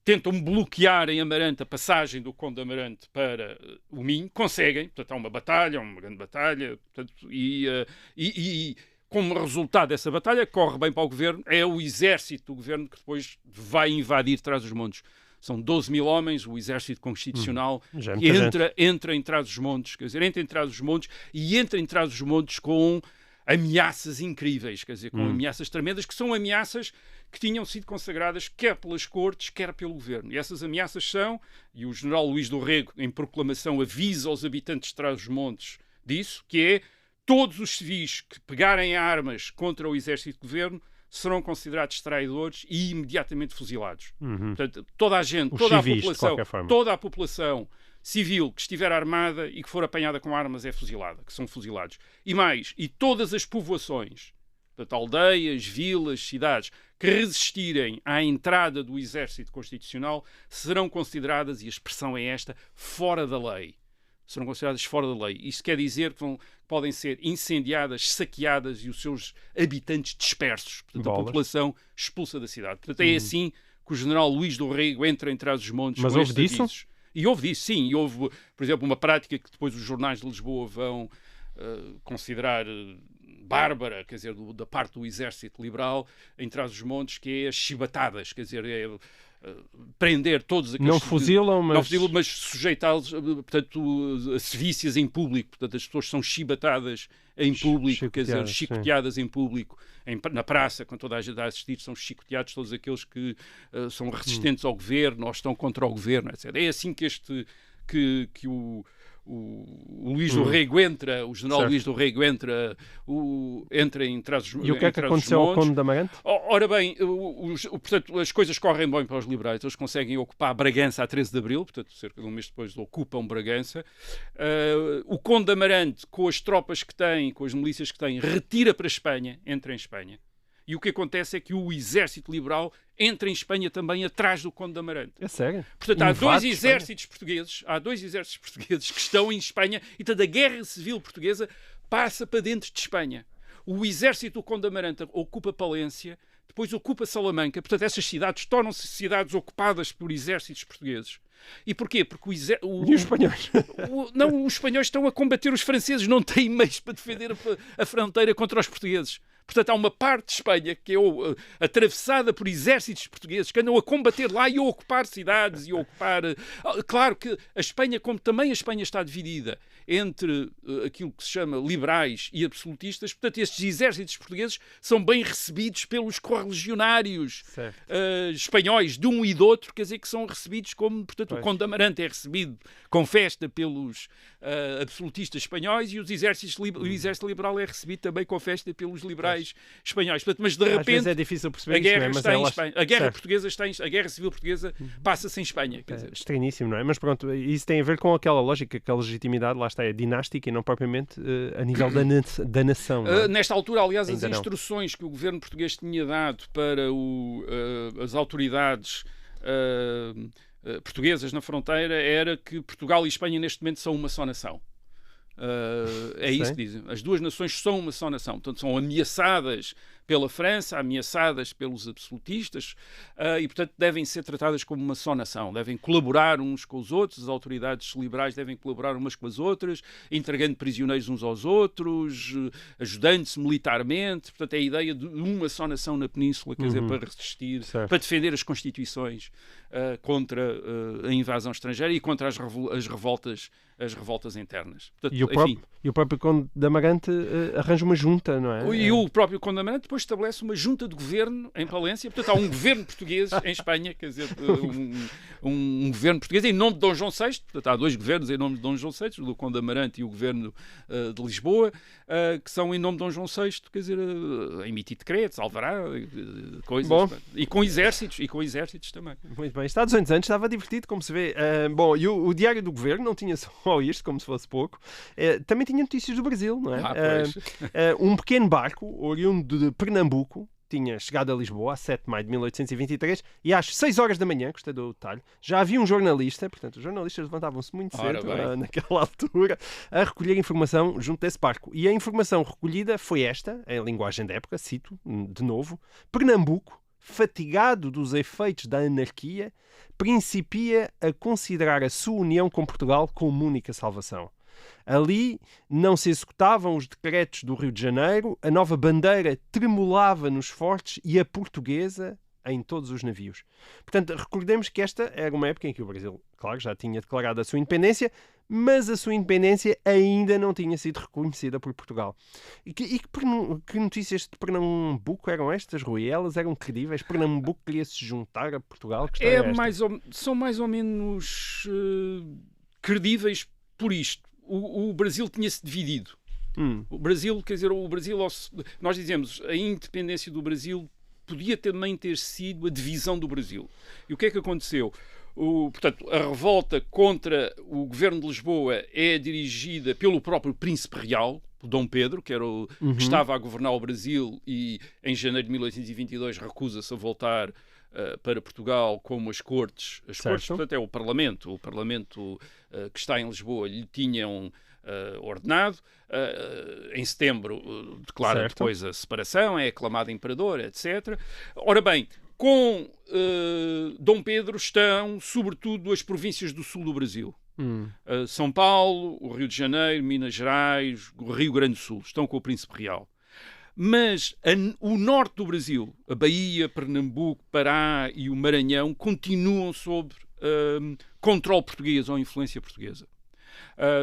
S2: tentam bloquear em Amarante a passagem do Conde de Amarante para o Minho. Conseguem, portanto há uma grande batalha, portanto, e como resultado dessa batalha, corre bem para o governo, é o exército do governo que depois vai invadir Trás-os-Montes. São 12 mil homens, o exército constitucional entra em Trás-os-Montes, quer dizer, entra em Trás-os-Montes e entra em Trás-os-Montes com ameaças incríveis, quer dizer, com ameaças tremendas, que são ameaças que tinham sido consagradas quer pelas cortes, quer pelo governo. E essas ameaças são, e o general Luís do Rego, em proclamação, avisa aos habitantes de Trás-os-Montes disso, que é: todos os civis que pegarem armas contra o exército de governo serão considerados traidores e imediatamente fuzilados. Portanto, toda a gente, toda a população civil que estiver armada e que for apanhada com armas é fuzilada, que são fuzilados. E mais, e todas as povoações, portanto, aldeias, vilas, cidades, que resistirem à entrada do exército constitucional serão consideradas, e a expressão é esta, fora da lei. Serão consideradas fora da lei. Isto quer dizer que podem ser incendiadas, saqueadas e os seus habitantes dispersos. Portanto, a população expulsa da cidade. Portanto, é assim que o general Luís do Rego entra em Trás-os-Montes.
S1: Mas houve disso?
S2: E houve disso, sim. E houve, por exemplo, uma prática que depois os jornais de Lisboa vão considerar bárbara, quer dizer, da parte do exército liberal, em Trás-os-Montes, que é as chibatadas, quer dizer, prender todos aqueles...
S1: Não fuzilam,
S2: mas sujeitá-los, portanto, a sevícias em público. Portanto, as pessoas são chibatadas em público, quer dizer, chicoteadas em público, na praça, com toda a gente a assistir, são chicoteados todos aqueles que são resistentes ao governo ou estão contra o governo, etc. É assim que o Luís do Rego entra, o general Luís do Rego entra em Trás-os-Montes.
S1: E o que é que aconteceu ao Conde de Amarante?
S2: Ora bem, portanto, as coisas correm bem para os liberais. Eles conseguem ocupar Bragança a 13 de Abril, portanto, cerca de um mês depois ocupam Bragança. O Conde de Amarante, com as tropas que tem, com as milícias que tem, retira para a Espanha, entra em Espanha. E o que acontece é que o exército liberal entra em Espanha também atrás do Conde de Amarante.
S1: É sério?
S2: Portanto, há dois exércitos portugueses que estão em Espanha e toda a guerra civil portuguesa passa para dentro de Espanha. O exército do Conde de Amarante ocupa Palência, depois ocupa Salamanca. Portanto, essas cidades tornam-se cidades ocupadas por exércitos portugueses. E porquê? Porque
S1: E os espanhóis?
S2: Os espanhóis estão a combater os franceses, não têm meios para defender a fronteira contra os portugueses. Portanto, há uma parte de Espanha que é atravessada por exércitos portugueses que andam a combater lá e a ocupar cidades e a ocupar... Claro que a Espanha, como também a Espanha está dividida entre aquilo que se chama liberais e absolutistas, portanto, estes exércitos portugueses são bem recebidos pelos correligionários espanhóis de um e do outro, quer dizer, que são recebidos como, portanto, o Conde de Amarante é recebido com festa pelos absolutistas espanhóis e o exército liberal é recebido também com festa pelos liberais espanhóis. Portanto, mas de repente,
S1: às vezes é difícil perceber
S2: a guerra
S1: isso,
S2: está em Espanha. A guerra portuguesa a guerra civil portuguesa passa-se em Espanha. Quer dizer.
S1: Estranhíssimo, não é? Mas pronto, isso tem a ver com aquela lógica, que a legitimidade, lá está, é dinástica e não propriamente a nível da nação. Não é?
S2: Nesta altura, aliás, as instruções que o governo português tinha dado para as autoridades portuguesas na fronteira era que Portugal e Espanha neste momento são uma só nação. É isso que dizem. As duas nações são uma só nação. Portanto, são ameaçadas pela França, ameaçadas pelos absolutistas e, portanto, devem ser tratadas como uma só nação. Devem colaborar uns com os outros, as autoridades liberais devem colaborar umas com as outras, entregando prisioneiros uns aos outros, ajudando-se militarmente. Portanto, é a ideia de uma só nação na Península, quer dizer, para resistir, para defender as constituições contra a invasão estrangeira e contra as revoltas internas. Portanto,
S1: e o próprio Conde de Amarante arranja uma junta, não é?
S2: E o próprio Conde de Amarante depois estabelece uma junta de governo em Palência. Portanto, há um governo português em Espanha, quer dizer, um governo português em nome de Dom João VI. Portanto, há dois governos em nome de Dom João VI, o do Conde de Amarante e o governo de Lisboa, que são em nome de Dom João VI, quer dizer, a emitir decretos, alvará, coisas.
S1: Bom.
S2: E com exércitos também.
S1: Muito bem. Está há 200 anos, estava divertido, como se vê. Bom, e o Diário do Governo não tinha só isto, como se fosse pouco. Também tinha notícias do Brasil, não é? Um pequeno barco, oriundo de Pernambuco, tinha chegado a Lisboa a 7 de maio de 1823 e às 6 horas da manhã, gostei do detalhe, já havia um jornalista, portanto os jornalistas levantavam-se muito cedo naquela altura, a recolher informação junto desse barco. E a informação recolhida foi esta, em linguagem da época, cito de novo: Pernambuco, fatigado dos efeitos da anarquia, principia a considerar a sua união com Portugal como única salvação. Ali não se executavam os decretos do Rio de Janeiro, a nova bandeira tremulava nos fortes e a portuguesa em todos os navios. Portanto, recordemos que esta era uma época em que o Brasil, claro, já tinha declarado a sua independência, mas a sua independência ainda não tinha sido reconhecida por Portugal. Que notícias de Pernambuco eram estas, Rui? Elas eram credíveis? Pernambuco queria se juntar a Portugal?
S2: São mais ou menos credíveis por isto. O Brasil tinha-se dividido. O Brasil, quer dizer, nós dizemos, a independência do Brasil podia também ter sido a divisão do Brasil. E o que é que aconteceu? Portanto, a revolta contra o governo de Lisboa é dirigida pelo próprio príncipe real, o Dom Pedro, que que estava a governar o Brasil e em janeiro de 1822 recusa-se a voltar para Portugal, como as cortes, portanto é o Parlamento que está em Lisboa lhe tinham ordenado. Em setembro declara depois a separação, é aclamado imperador, etc. Ora bem, com Dom Pedro estão sobretudo as províncias do sul do Brasil. São Paulo, o Rio de Janeiro, Minas Gerais, o Rio Grande do Sul, estão com o Príncipe Real. Mas o norte do Brasil, a Bahia, Pernambuco, Pará e o Maranhão, continuam sob controle português ou influência portuguesa.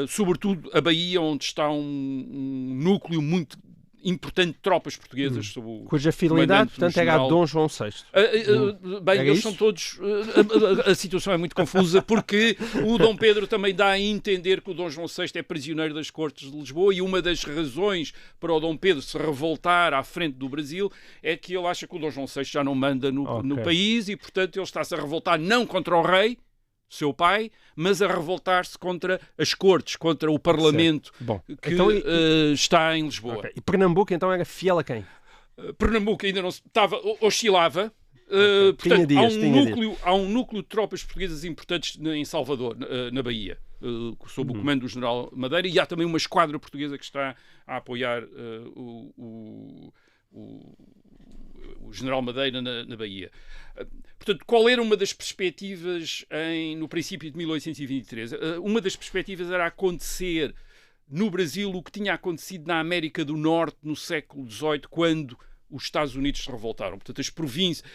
S2: Sobretudo a Bahia, onde está um núcleo muito importante de tropas portuguesas.
S1: Cuja fidelidade, portanto, era a Dom João VI.
S2: Bem, eles são todos... A situação é muito confusa porque o Dom Pedro também dá a entender que o Dom João VI é prisioneiro das cortes de Lisboa e uma das razões para o Dom Pedro se revoltar à frente do Brasil é que ele acha que o Dom João VI já não manda no país e, portanto, ele está-se a revoltar não contra o rei, seu pai, mas a revoltar-se contra as cortes, contra o Parlamento que então, está em Lisboa.
S1: Okay. E Pernambuco então era fiel a quem?
S2: Pernambuco ainda não oscilava. Portanto, há um núcleo de tropas portuguesas importantes em Salvador, na Bahia, sob o comando do general Madeira, e há também uma esquadra portuguesa que está a apoiar o general Madeira na Bahia. Portanto, qual era uma das perspectivas no princípio de 1823? Uma das perspectivas era acontecer no Brasil o que tinha acontecido na América do Norte no século XVIII, quando os Estados Unidos se revoltaram. Portanto, as províncias,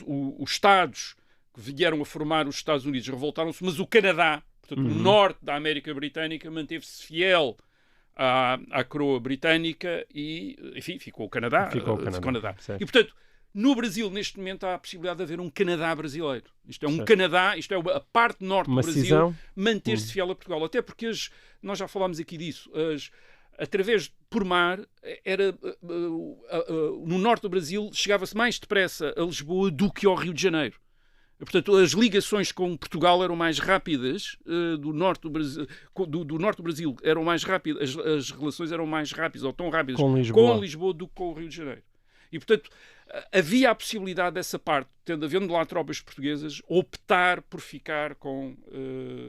S2: os estados que vieram a formar os Estados Unidos revoltaram-se, mas o Canadá, portanto, o norte da América Britânica, manteve-se fiel à coroa britânica e, enfim, ficou o Canadá. E, portanto, no Brasil, neste momento, há a possibilidade de haver um Canadá brasileiro. Isto é um Canadá, isto é a parte norte do Brasil, manter-se fiel a Portugal. Até porque, nós já falámos aqui disso, por mar, no norte do Brasil, chegava-se mais depressa a Lisboa do que ao Rio de Janeiro. Portanto, as ligações com Portugal eram mais rápidas, do norte do Brasil eram mais rápidas, as relações eram mais rápidas, ou tão rápidas com Lisboa do que com o Rio de Janeiro. E, portanto, havia a possibilidade dessa parte, havendo lá tropas portuguesas, optar por ficar com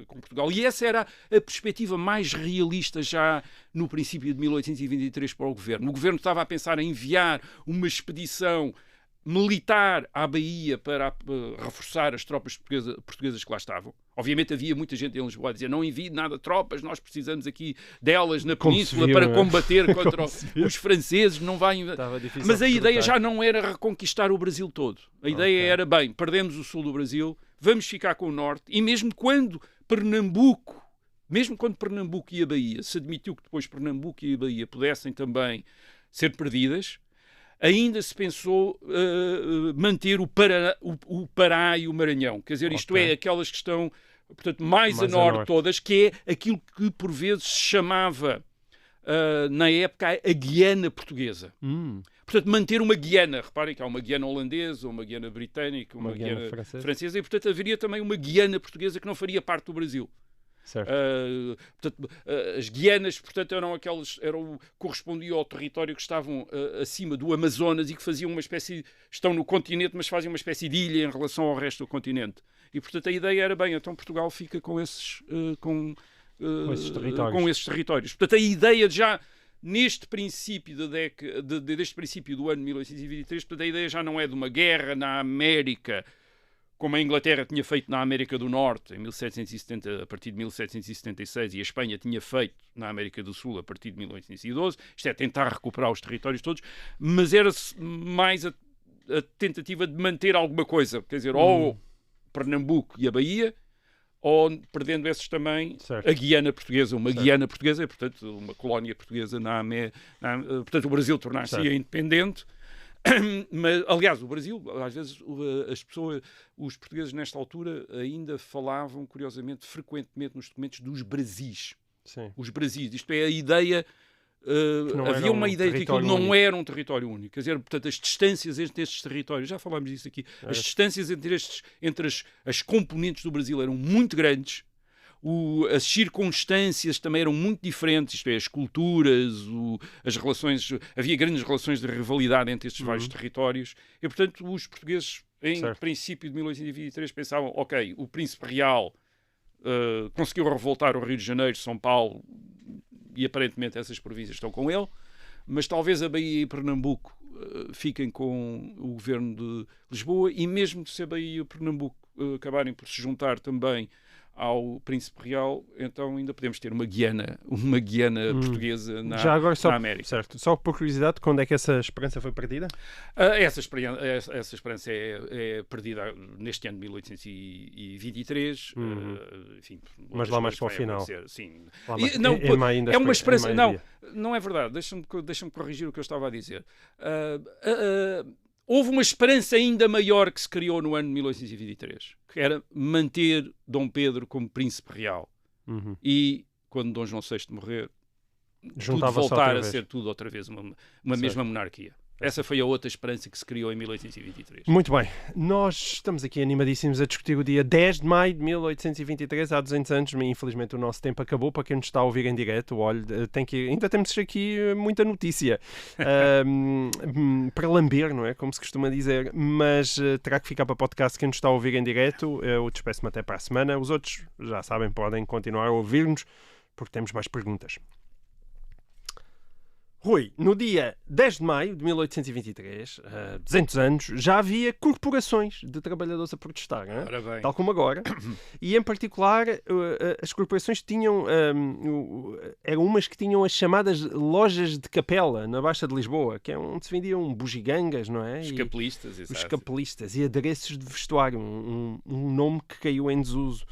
S2: Portugal. E essa era a perspectiva mais realista já no princípio de 1823 para o governo. O governo estava a pensar em enviar uma expedição militar à Bahia para reforçar as tropas portuguesas que lá estavam. Obviamente havia muita gente em Lisboa a dizer não envie nada de tropas, nós precisamos aqui delas na península para combater contra os franceses, não vai... Mas a ideia já não era reconquistar o Brasil todo. A ideia era, bem, perdemos o sul do Brasil, vamos ficar com o norte, e mesmo quando Pernambuco e a Bahia se admitiu que depois Pernambuco e a Bahia pudessem também ser perdidas, ainda se pensou manter o Pará e o Maranhão. Quer dizer, isto é, aquelas que estão, portanto, mais a norte todas, que é aquilo que por vezes se chamava, na época, a Guiana portuguesa. Portanto, manter uma Guiana. Reparem que há uma Guiana holandesa, uma Guiana britânica, uma Guiana francesa, e, portanto, haveria também uma Guiana portuguesa que não faria parte do Brasil. Portanto, as Guianas, portanto, correspondiam ao território que estavam acima do Amazonas e que faziam uma espécie, estão no continente, mas fazem uma espécie de ilha em relação ao resto do continente. E, portanto, a ideia era, bem, então Portugal fica com esses territórios. Portanto, a ideia já neste princípio deste princípio do ano 1823, portanto, a ideia já não é de uma guerra na América, como a Inglaterra tinha feito na América do Norte em 1770, a partir de 1776, e a Espanha tinha feito na América do Sul a partir de 1812, isto é tentar recuperar os territórios todos, mas era mais a tentativa de manter alguma coisa, quer dizer, ou Pernambuco e a Bahia, ou perdendo esses também, a Guiana portuguesa, Guiana portuguesa, portanto, uma colónia portuguesa portanto, o Brasil tornar-se independente. Mas, aliás, o Brasil, às vezes os portugueses nesta altura ainda falavam, curiosamente, frequentemente nos documentos dos Brasis. Os Brasis, isto é a ideia havia uma ideia de que aquilo não era um território único. Quer dizer, portanto, as distâncias entre estes territórios, já falámos disso aqui, as distâncias entre as componentes do Brasil eram muito grandes. As circunstâncias também eram muito diferentes, isto é, as culturas, as relações, havia grandes relações de rivalidade entre estes vários territórios, e portanto os portugueses, em princípio de 1823, pensavam, ok, o príncipe real conseguiu revoltar o Rio de Janeiro, São Paulo, e aparentemente essas províncias estão com ele, mas talvez a Bahia e Pernambuco fiquem com o governo de Lisboa, e mesmo se a Bahia e o Pernambuco acabarem por se juntar também ao Príncipe Real, então ainda podemos ter uma Guiana portuguesa na América.
S1: Certo. Só por curiosidade, quando é que essa esperança foi perdida?
S2: Essa esperança é perdida neste ano de 1823. Enfim,
S1: mas lá mais para o final.
S2: Sim.
S1: É
S2: uma esperança. Não é verdade. Deixa-me corrigir o que eu estava a dizer. Houve uma esperança ainda maior que se criou no ano de 1823, que era manter Dom Pedro como príncipe real. E, quando Dom João VI morrer, tudo voltar a ser tudo outra vez uma mesma monarquia. Essa foi a outra esperança que se criou em 1823.
S1: Muito bem. Nós estamos aqui animadíssimos a discutir o dia 10 de maio de 1823, há 200 anos, mas infelizmente o nosso tempo acabou. Para quem nos está a ouvir em direto, olha, ainda temos aqui muita notícia para lamber, não é? Como se costuma dizer, mas terá que ficar para podcast quem nos está a ouvir em direto. Eu despeço-me até para a semana. Os outros, já sabem, podem continuar a ouvir-nos, porque temos mais perguntas. Rui, no dia 10 de maio de 1823, 200 anos, já havia corporações de trabalhadores a protestar, tal como agora. E, em particular, as corporações tinham... eram umas que tinham as chamadas lojas de capela, na Baixa de Lisboa, que é onde se vendiam bugigangas, não é?
S2: Os capelistas, exato.
S1: Os capelistas e adereços de vestuário, um nome que caiu em desuso.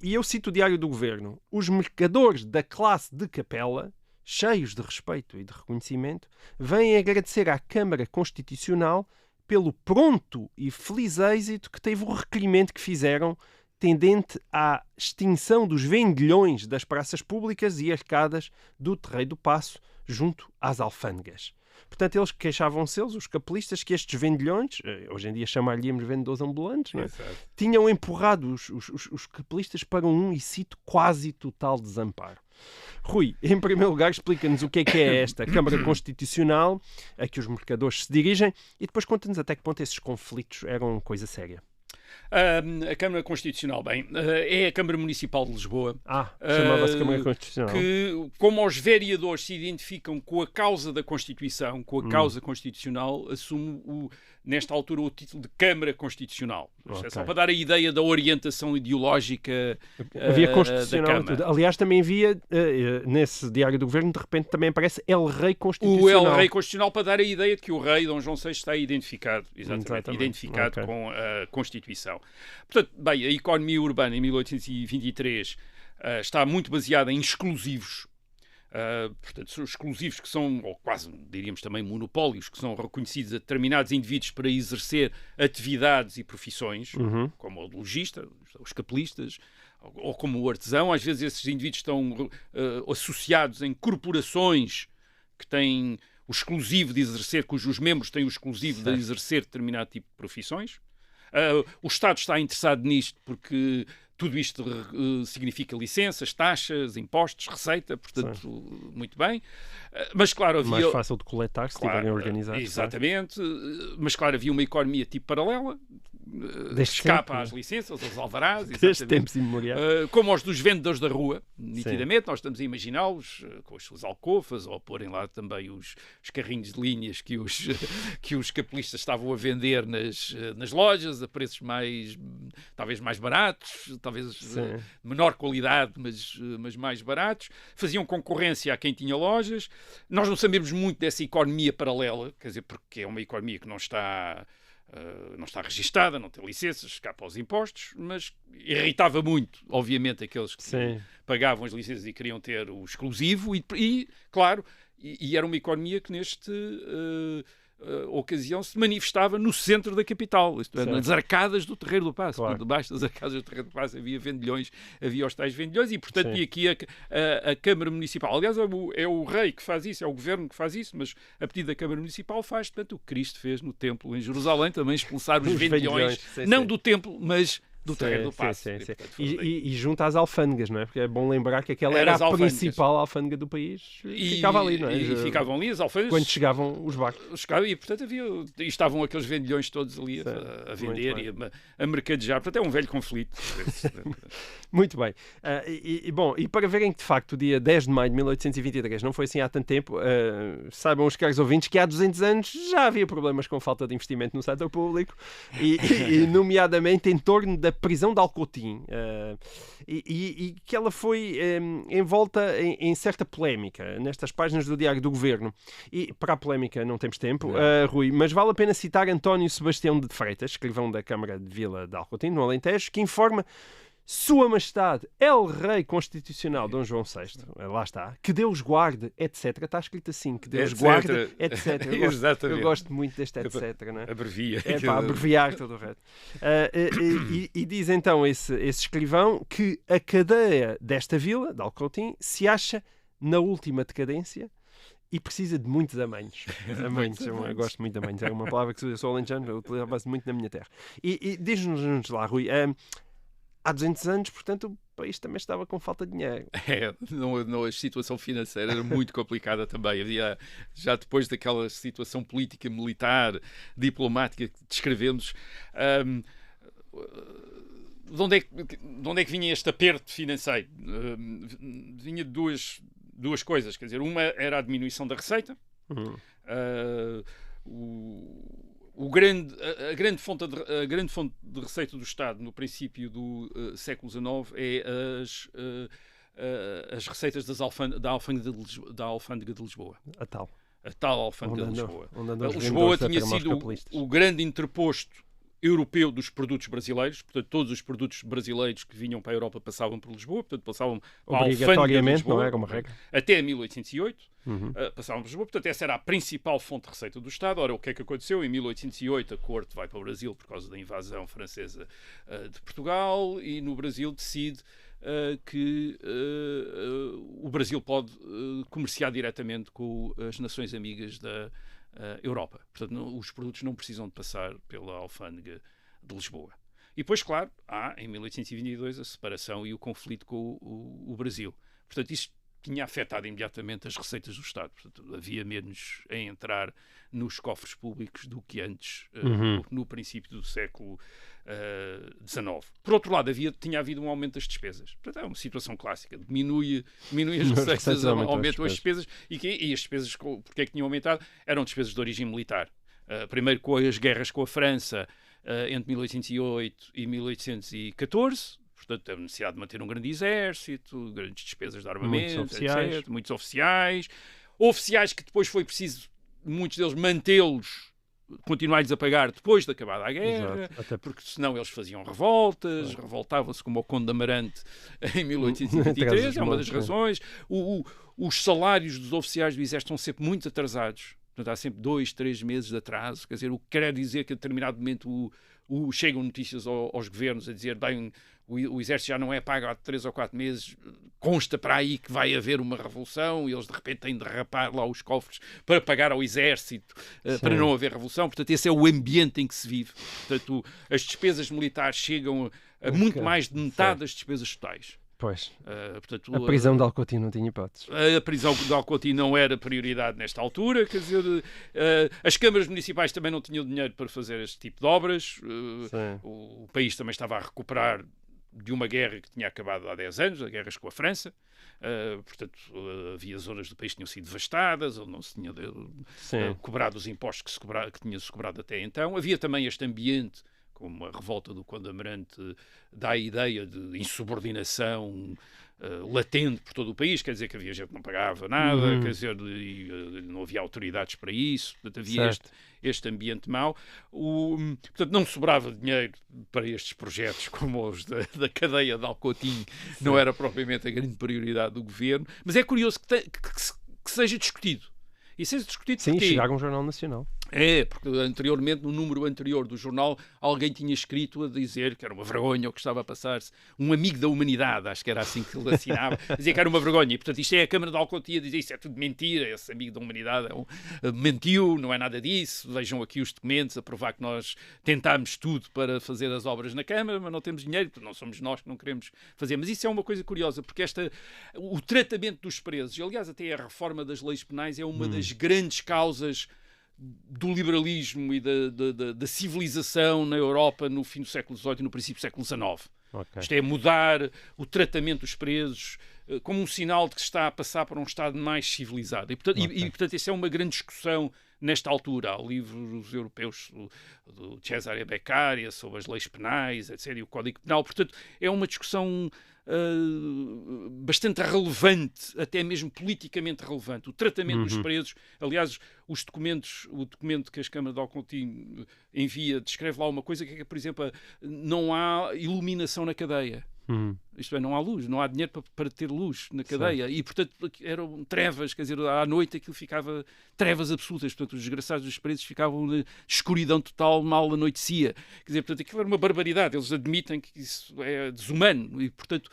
S1: E eu cito o Diário do Governo. Os mercadores da classe de capela, cheios de respeito e de reconhecimento, vêm agradecer à Câmara Constitucional pelo pronto e feliz êxito que teve o requerimento que fizeram tendente à extinção dos vendilhões das praças públicas e arcadas do Terreiro do Paço junto às alfândegas. Portanto, eles queixavam-se, os capelistas, que estes vendilhões, hoje em dia chamar-lhe-íamos vendedores ambulantes, não é? Tinham empurrado os capelistas para um, e cito, quase total desamparo. Rui, em primeiro lugar, explica-nos o que é esta Câmara Constitucional a que os mercadores se dirigem e depois conta-nos até que ponto esses conflitos eram coisa séria.
S2: A Câmara Constitucional, é a Câmara Municipal de Lisboa.
S1: Chamava-se Câmara Constitucional.
S2: Que, como os vereadores se identificam com a causa da Constituição, com a causa constitucional, assume, nesta altura, o título de Câmara Constitucional. É só para dar a ideia da orientação ideológica
S1: havia Constitucional
S2: da Câmara.
S1: Tudo. Aliás, também havia, nesse Diário do Governo, de repente também aparece El Rei Constitucional.
S2: O El Rei Constitucional, para dar a ideia de que o rei Dom João VI está identificado, identificado com a Constituição. Portanto, bem, a economia urbana em 1823 está muito baseada em exclusivos. Portanto, são exclusivos que são, ou quase diríamos também monopólios, que são reconhecidos a determinados indivíduos para exercer atividades e profissões, como o lojista, os capelistas, ou como o artesão. Às vezes esses indivíduos estão associados em corporações que têm o exclusivo de exercer, cujos membros têm o exclusivo de exercer determinado tipo de profissões. O Estado está interessado nisto porque tudo isto significa licenças, taxas, impostos, receita, portanto, muito bem. Mas, claro, havia...
S1: Mais fácil de coletar se estiverem organizados.
S2: Exatamente. Mas, claro, havia uma economia tipo paralela, escapa às licenças, aos alvarás,
S1: desde tempos imemoriais.
S2: como os dos vendedores da rua, nitidamente. Nós estamos a imaginá-los com as suas alcofas, ou porem lá também os carrinhos de linhas que os capelistas estavam a vender nas lojas, a preços talvez mais baratos, talvez de menor qualidade, mas mais baratos. Faziam concorrência a quem tinha lojas. Nós não sabemos muito dessa economia paralela, quer dizer, porque é uma economia que não está registada, não tem licenças, escapa aos impostos, mas irritava muito, obviamente, aqueles que pagavam as licenças e queriam ter o exclusivo e claro, e era uma economia que ocasião se manifestava no centro da capital, isto é, nas arcadas do Terreiro do Paço. Claro. Debaixo das arcadas do Terreiro do Paço havia vendilhões, havia os tais vendilhões e, portanto, e aqui a Câmara Municipal. Aliás, é o rei que faz isso, é o governo que faz isso, mas a pedido da Câmara Municipal faz, portanto, o que Cristo fez no templo em Jerusalém, também expulsar os vendilhões, não do templo, mas do Terreiro do Paço.
S1: E junto às alfândegas, não é? Porque é bom lembrar que aquela era a principal alfândega do país e ficava ali, não é?
S2: E ficavam ali as alfândegas.
S1: Quando chegavam os barcos.
S2: E, portanto, e estavam aqueles vendilhões todos ali a vender e a mercadejar. Portanto, é um velho conflito.
S1: Muito bem. Bom, e para verem que, de facto, o dia 10 de maio de 1823 não foi assim há tanto tempo, saibam os caros ouvintes que há 200 anos já havia problemas com falta de investimento no setor público e nomeadamente em torno da prisão de Alcotim e que ela foi envolta em certa polémica nestas páginas do Diário do Governo. E para a polémica não temos tempo, Rui, mas vale a pena citar António Sebastião de Freitas, escrivão da Câmara de Vila de Alcotim, no Alentejo, que informa: Sua Majestade, El Rei Constitucional Dom João VI, lá está, que Deus guarde, etc. Está escrito assim, que Deus guarde, etc. Eu gosto muito deste etc. Não é?
S2: Abrevia.
S1: É para abreviar todo o resto. E diz então esse escrivão que a cadeia desta vila, de Alcotim, se acha na última decadência e precisa de muitos amanhos. Eu gosto muito de amanhos. É uma palavra que eu sou alentejano, eu utilizava-se muito na minha terra. E diz-nos lá, Rui, há 200 anos, portanto, o país também estava com falta de dinheiro.
S2: A situação financeira era muito complicada também. Havia, já depois daquela situação política, militar, diplomática que descrevemos, de onde é que vinha este aperto financeiro? Vinha de duas coisas. Quer dizer, uma era a diminuição da receita. A grande fonte de receita do Estado no princípio do século XIX é as receitas da Alfândega de Lisboa.
S1: A tal
S2: Alfândega de Lisboa. Lisboa tinha sido o grande interposto europeu dos produtos brasileiros, portanto todos os produtos brasileiros que vinham para a Europa passavam por Lisboa, portanto passavam para a Alfândega de Lisboa,
S1: não era uma regra.
S2: Até 1808, passavam por Lisboa, portanto essa era a principal fonte de receita do Estado. Ora, o que é que aconteceu? Em 1808 a corte vai para o Brasil por causa da invasão francesa de Portugal e no Brasil decide que o Brasil pode comerciar diretamente com as nações amigas da Europa. Portanto, os produtos não precisam de passar pela Alfândega de Lisboa. E depois, claro, há em 1822 a separação e o conflito com o Brasil. Portanto, isso tinha afetado imediatamente as receitas do Estado. Portanto, havia menos a entrar nos cofres públicos do que antes, no princípio do século XIX. Por outro lado, tinha havido um aumento das despesas. Portanto, é uma situação clássica. Diminui as receitas, aumentam as despesas. E as despesas, porque é que tinham aumentado? Eram despesas de origem militar. Primeiro com as guerras com a França, entre 1808 e 1814. Portanto, a necessidade de manter um grande exército, grandes despesas de armamento, etc. Muitos oficiais. Oficiais que depois foi preciso, muitos deles, mantê-los, continuar-lhes a pagar depois de acabada a guerra, porque senão eles faziam revoltas, revoltavam-se como o Conde de Amarante em 1823, é uma das razões. Os salários dos oficiais do exército estão sempre muito atrasados. Portanto, há sempre 2, 3 meses de atraso. Quer dizer, o que quer dizer que a determinado momento chegam notícias aos governos a dizer, bem, o exército já não é pago há 3 ou 4 meses, consta para aí que vai haver uma revolução e eles de repente têm de rapar lá os cofres para pagar ao exército, para não haver revolução. Portanto, esse é o ambiente em que se vive. Portanto, as despesas militares chegam a muito mais de metade das despesas totais.
S1: Pois. Portanto, a prisão de Alcotim não tinha hipótese.
S2: A prisão de Alcotim não era prioridade nesta altura, quer dizer, as câmaras municipais também não tinham dinheiro para fazer este tipo de obras. O país também estava a recuperar de uma guerra que tinha acabado há 10 anos, as guerras com a França. Portanto, havia zonas do país que tinham sido devastadas, ou não se tinha cobrado os impostos que tinha-se cobrado até então. Havia também este ambiente, como a revolta do Conde de Amarante dá a ideia de insubordinação latente por todo o país, quer dizer que havia gente que não pagava nada, quer dizer, não havia autoridades para isso, portanto havia este ambiente mau. Portanto, não sobrava dinheiro para estes projetos como os da cadeia de Alcotim, não era propriamente a grande prioridade do governo, mas é curioso que seja discutido. E seja discutido
S1: chegar a um jornal nacional.
S2: Porque anteriormente, no número anterior do jornal, alguém tinha escrito a dizer que era uma vergonha o que estava a passar-se. Um amigo da humanidade, acho que era assim que ele assinava, dizia que era uma vergonha. E, portanto, isto é a Câmara de Alcotia, dizia isso é tudo mentira, esse amigo da humanidade mentiu, não é nada disso. Vejam aqui os documentos a provar que nós tentámos tudo para fazer as obras na Câmara, mas não temos dinheiro, não somos nós que não queremos fazer. Mas isso é uma coisa curiosa, porque o tratamento dos presos, e aliás até a reforma das leis penais, é uma das grandes causas do liberalismo e da civilização na Europa no fim do século XVIII e no princípio do século XIX. Okay. Isto é mudar o tratamento dos presos como um sinal de que se está a passar para um Estado mais civilizado. E, portanto, isso é uma grande discussão nesta altura. Há livros europeus do Cesare Beccaria sobre as leis penais, etc., e o Código Penal. Portanto, é uma discussão bastante relevante, até mesmo politicamente relevante. O tratamento dos presos, aliás, o documento que a Câmara de Alcotim envia descreve lá uma coisa que é que, por exemplo, não há iluminação na cadeia. Isto é, não há luz, não há dinheiro para ter luz na cadeia. E, portanto, eram trevas, quer dizer, à noite aquilo ficava trevas absolutas. Portanto, os desgraçados dos presos ficavam na escuridão total, mal anoitecia. Quer dizer, portanto, aquilo era uma barbaridade. Eles admitem que isso é desumano. E, portanto,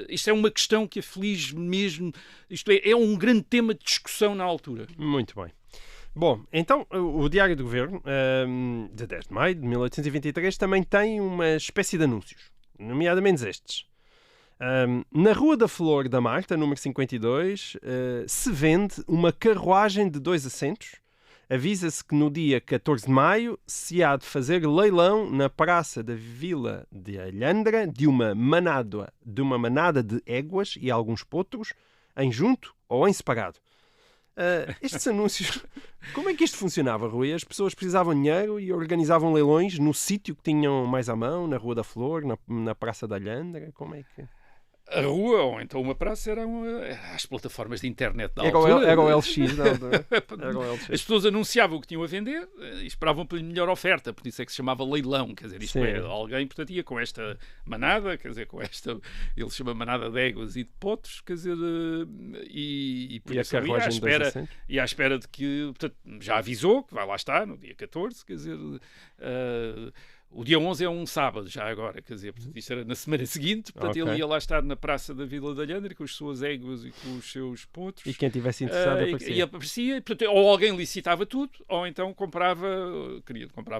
S2: isto é uma questão que aflige mesmo. Isto é um grande tema de discussão na altura.
S1: Muito bem. Bom, então o Diário do Governo, de 10 de maio de 1823, também tem uma espécie de anúncios, nomeadamente estes. Na Rua da Flor da Marta, número 52, se vende uma carruagem de 2 assentos. Avisa-se que no dia 14 de maio se há de fazer leilão na Praça da Vila de Alhandra de uma manada de éguas e alguns potros, em junto ou em separado. Estes anúncios, como é que isto funcionava, Rui? As pessoas precisavam de dinheiro e organizavam leilões no sítio que tinham mais à mão, na Rua da Flor, na Praça da Alhandra? Como é que...
S2: A rua, ou então uma praça, eram as plataformas de internet da altura.
S1: Era o LX, não?
S2: Era o LX. As pessoas anunciavam o que tinham a vender e esperavam pela melhor oferta, por isso é que se chamava leilão, quer dizer, isto é, alguém, portanto, ia com esta manada, quer dizer, com esta, ele chama manada de éguas e de potros, quer dizer, e por isso à espera de que, portanto, já avisou que vai lá estar no dia 14, quer dizer... O dia 11 é um sábado, já agora, quer dizer, portanto, isto era na semana seguinte, portanto ele ia lá estar na Praça da Vila de Alhandra com as suas éguas e com os seus potros.
S1: E quem tivesse interessado aparecia.
S2: E aparecia, portanto, ou alguém licitava tudo, ou então comprava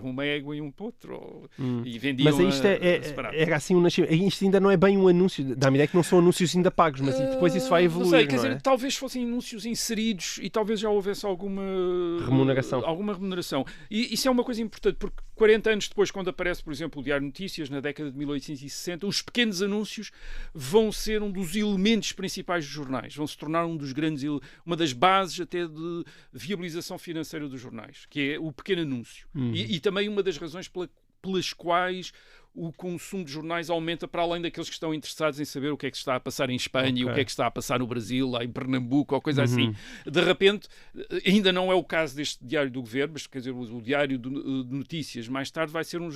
S2: uma égua e um potro, e vendiam.
S1: Mas isto era assim um nascimento. Isto ainda não é bem um anúncio, dá-me ideia que não são anúncios ainda pagos, mas depois isso vai evoluir,
S2: não sei, quer
S1: não é?
S2: dizer, talvez fossem anúncios inseridos e talvez já houvesse alguma remuneração. E isso é uma coisa importante, porque 40 anos depois, quando aparece, por exemplo, o Diário de Notícias, na década de 1860, os pequenos anúncios vão ser um dos elementos principais dos jornais, vão se tornar uma das bases até de viabilização financeira dos jornais, que é o pequeno anúncio. E também uma das razões pelas quais o consumo de jornais aumenta para além daqueles que estão interessados em saber o que é que está a passar em Espanha, o que é que está a passar no Brasil, lá em Pernambuco, ou coisa assim. De repente, ainda não é o caso deste Diário do Governo, mas quer dizer, o Diário de Notícias mais tarde vai ser um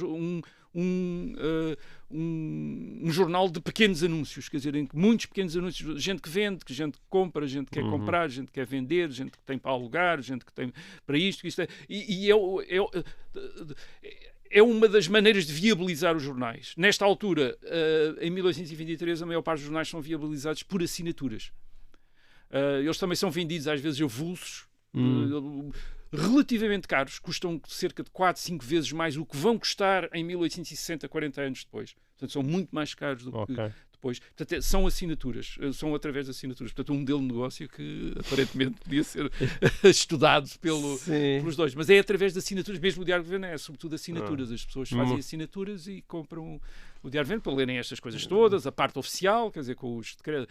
S2: jornal de pequenos anúncios, quer dizer, em que muitos pequenos anúncios, gente que vende, gente que compra, gente que quer comprar, gente que quer vender, gente que tem para alugar, gente que tem para isto, é uma das maneiras de viabilizar os jornais. Nesta altura, em 1823, a maior parte dos jornais são viabilizados por assinaturas. Eles também são vendidos, às vezes, avulsos, relativamente caros, custam cerca de 4, 5 vezes mais o que vão custar em 1860, 40 anos depois. Portanto, são muito mais caros do que depois. Portanto, são assinaturas, são através de assinaturas. Portanto, um modelo de negócio que aparentemente podia ser estudado pelos dois. Mas é através de assinaturas, mesmo o Diário do Governo é sobretudo assinaturas. As pessoas fazem assinaturas e compram o Diário do Governo para lerem estas coisas todas, a parte oficial, quer dizer, com os decretos,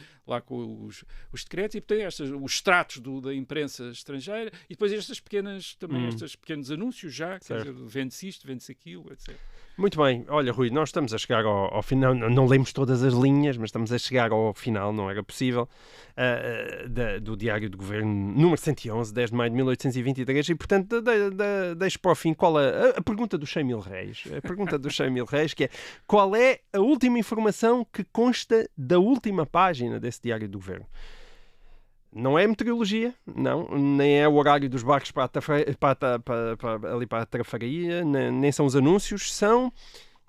S2: e portanto, os extratos da imprensa estrangeira, e depois estes pequenos anúncios já, quer dizer, vende-se isto, vende-se aquilo, etc.
S1: Muito bem. Olha, Rui, nós estamos a chegar ao final, não lemos todas as linhas, mas estamos a chegar ao final, não era possível, do Diário do Governo, número 111, 10 de maio de 1823, e, portanto, deixo para o fim a pergunta dos 100 mil réis. A pergunta dos 100 mil réis, que é: qual é a última informação que consta da última página desse Diário do Governo? Não é meteorologia, não, nem é o horário dos barcos ali para a Trafaria, nem são os anúncios,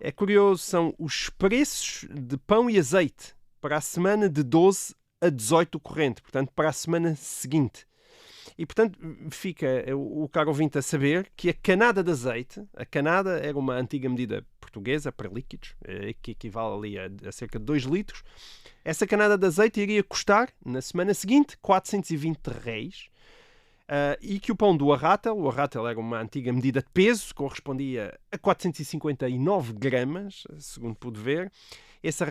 S1: é curioso, são os preços de pão e azeite para a semana de 12 a 18 corrente, portanto, para a semana seguinte. E, portanto, fica o caro ouvinte a saber que a canada de azeite, a canada era uma antiga medida portuguesa para líquidos, que equivale ali a cerca de 2 litros. Essa canada de azeite iria custar, na semana seguinte, 420 reis. E que o pão do arrátel, o arrátel era uma antiga medida de peso, correspondia a 459 gramas, segundo pude ver. Esse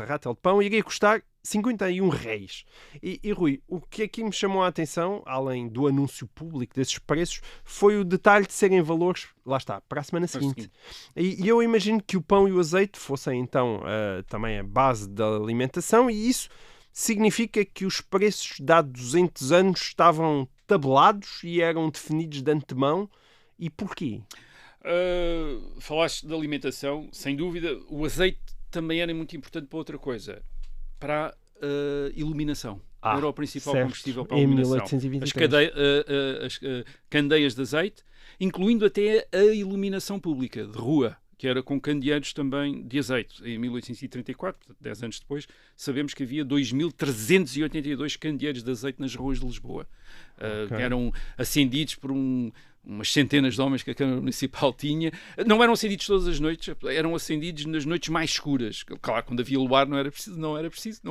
S1: arrátel de pão iria custar 51 reis. E Rui, o que aqui me chamou a atenção, além do anúncio público desses preços, foi o detalhe de serem valores, lá está, para a semana seguinte. E eu imagino que o pão e o azeite fossem então também a base da alimentação, e isso significa que os preços de há 200 anos estavam tabelados e eram definidos de antemão. E porquê?
S2: Falaste da alimentação, sem dúvida. O azeite também era muito importante para outra coisa, para a iluminação. Era o principal combustível para a iluminação. As candeias de azeite, incluindo até a iluminação pública de rua, que era com candeeiros também de azeite. Em 1834, 10 anos depois, sabemos que havia 2.382 candeeiros de azeite nas ruas de Lisboa. Que eram acendidos por umas centenas de homens que a Câmara Municipal tinha. Não eram acendidos todas as noites, eram acendidos nas noites mais escuras. Claro, quando havia luar não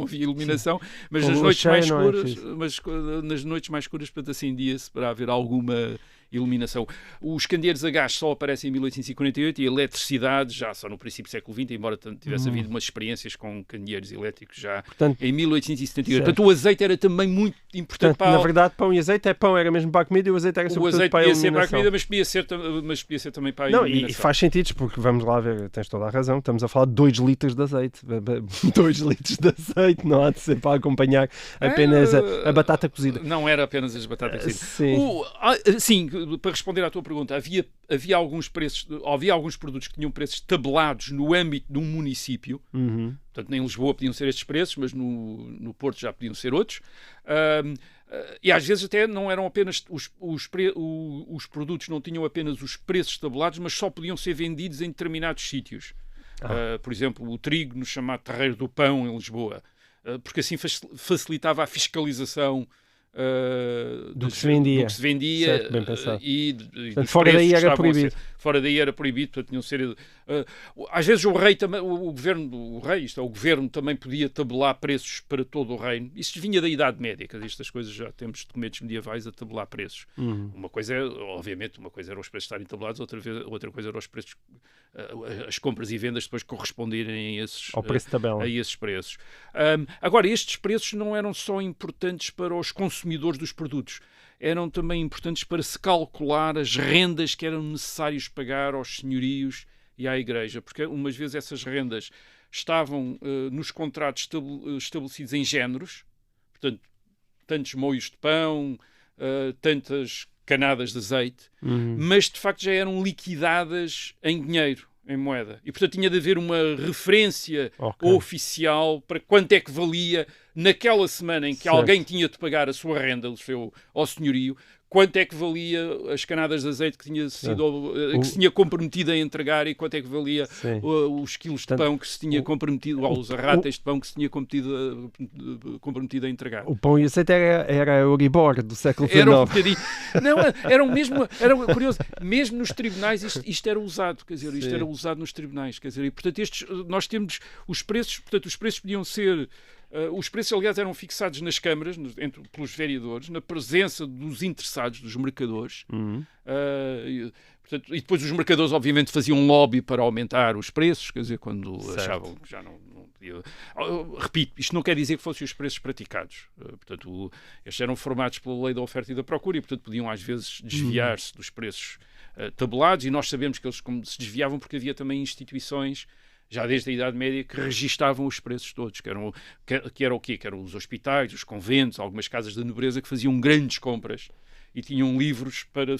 S2: havia iluminação, mas nas noites mais escuras, nas noites mais escuras, portanto, acendia-se para haver alguma iluminação. Os candeeiros a gás só aparecem em 1848 e a eletricidade já só no princípio do século XX, embora tivesse havido umas experiências com candeeiros elétricos já em 1878. Portanto, o azeite era também muito importante para...
S1: Na verdade, pão e azeite, pão era mesmo para a comida e o azeite era sobretudo para a iluminação.
S2: Ser para a comida, mas podia ser também para a iluminação.
S1: E faz sentido, porque vamos lá ver, tens toda a razão, estamos a falar de 2 litros de azeite. 2 litros de azeite, não há de ser para acompanhar apenas a batata cozida.
S2: Não era apenas as batatas cozidas. Sim, para responder à tua pergunta, havia alguns produtos que tinham preços tabelados no âmbito de um município. Portanto, em Lisboa podiam ser estes preços, mas no Porto já podiam ser outros. E às vezes até não eram apenas os produtos não tinham apenas os preços tabelados, mas só podiam ser vendidos em determinados sítios. Por exemplo, o trigo no chamado Terreiro do Pão em Lisboa, porque assim facilitava a fiscalização
S1: do que se vendia,
S2: certo,
S1: bem pensado.
S2: E
S1: fora daí era proibido.
S2: Fora daí era proibido, portanto, tinham ser. Às vezes o rei também, o governo também podia tabelar preços para todo o reino. Isso vinha da Idade Média, que estas coisas já temos documentos medievais a tabelar preços. Uma coisa eram os preços estarem tabelados, outra coisa eram os preços, as compras e vendas depois corresponderem a esses preços. Agora, estes preços não eram só importantes para os consumidores dos produtos, eram também importantes para se calcular as rendas que eram necessários pagar aos senhorios e à igreja, porque umas vezes essas rendas estavam nos contratos estabelecidos em géneros, portanto, tantos moios de pão, tantas canadas de azeite, mas de facto já eram liquidadas em dinheiro, em moeda. E portanto tinha de haver uma referência oficial para quanto é que valia naquela semana em que alguém tinha de pagar a sua renda ao senhorio, quanto é que valia as canadas de azeite que se tinha comprometido a entregar e quanto é que valia os quilos de pão que se tinha comprometido, ou os arráteis de pão que se tinha comprometido a entregar.
S1: O pão e o azeite era a Euribor do século XIX.
S2: Era um bocadinho. Era curioso. Mesmo nos tribunais isto era usado, quer dizer, isto era usado nos tribunais, quer dizer, e portanto nós temos os preços, portanto os preços podiam ser... os preços, aliás, eram fixados nas câmaras, pelos vereadores, na presença dos interessados, dos mercadores. Portanto, e depois os mercadores, obviamente, faziam lobby para aumentar os preços, quer dizer, quando achavam que já não podia... Repito, isto não quer dizer que fossem os preços praticados. Portanto, estes eram formados pela lei da oferta e da procura e, portanto, podiam às vezes desviar-se dos preços tabelados, e nós sabemos que eles se desviavam porque havia também instituições já desde a Idade Média, que registavam os preços todos, que eram o quê? Que eram os hospitais, os conventos, algumas casas de nobreza que faziam grandes compras e tinham livros para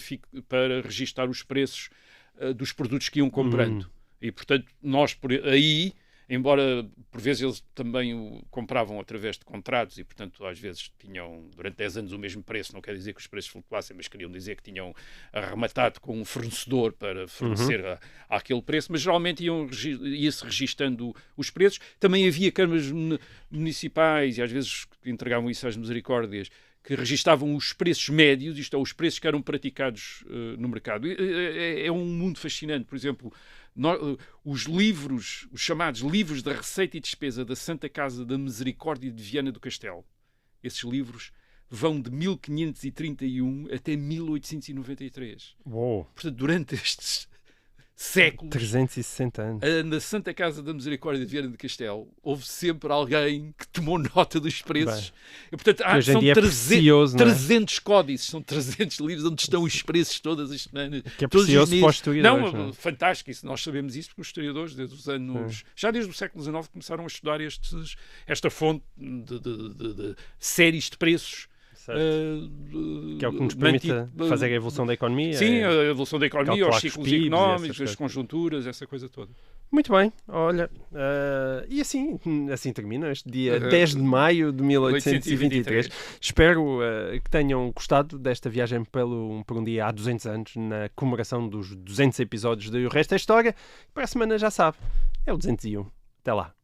S2: registar os preços dos produtos que iam comprando. E, portanto, nós aí, embora por vezes eles também o compravam através de contratos e, portanto, às vezes tinham durante 10 anos o mesmo preço, não quer dizer que os preços flutuassem, mas queriam dizer que tinham arrematado com um fornecedor para fornecer àquele preço, mas geralmente ia-se registando os preços. Também havia câmaras municipais e às vezes entregavam isso às misericórdias, que registavam os preços médios, isto é, os preços que eram praticados no mercado. É um mundo fascinante. Por exemplo, os livros, os chamados livros da Receita e Despesa da Santa Casa da Misericórdia de Viana do Castelo, esses livros vão de 1531 até 1893.
S1: Uou.
S2: Portanto, durante estes séculos,
S1: 360 anos.
S2: na Santa Casa da Misericórdia de Viana do Castelo, houve sempre alguém que tomou nota dos preços. E, portanto,
S1: hoje em
S2: são
S1: dia é
S2: 300 códices, são 300 livros onde estão os preços todas as semanas.
S1: Que é precioso para os historiadores.
S2: Não, fantástico. Isso, nós sabemos isso porque os historiadores, desde os anos... Já desde o século XIX começaram a estudar esta fonte de séries de preços.
S1: Que é o que nos permite fazer a evolução da economia.
S2: Sim, a evolução da economia, os ciclos
S1: PIBs,
S2: económicos, as conjunturas, essa coisa toda.
S1: Muito bem, olha, e assim termina este dia 10 de maio de 1823. Espero que tenham gostado desta viagem por um dia há 200 anos, na comemoração dos 200 episódios de O Resto é História. Para a semana já sabe, é o 201. Até lá.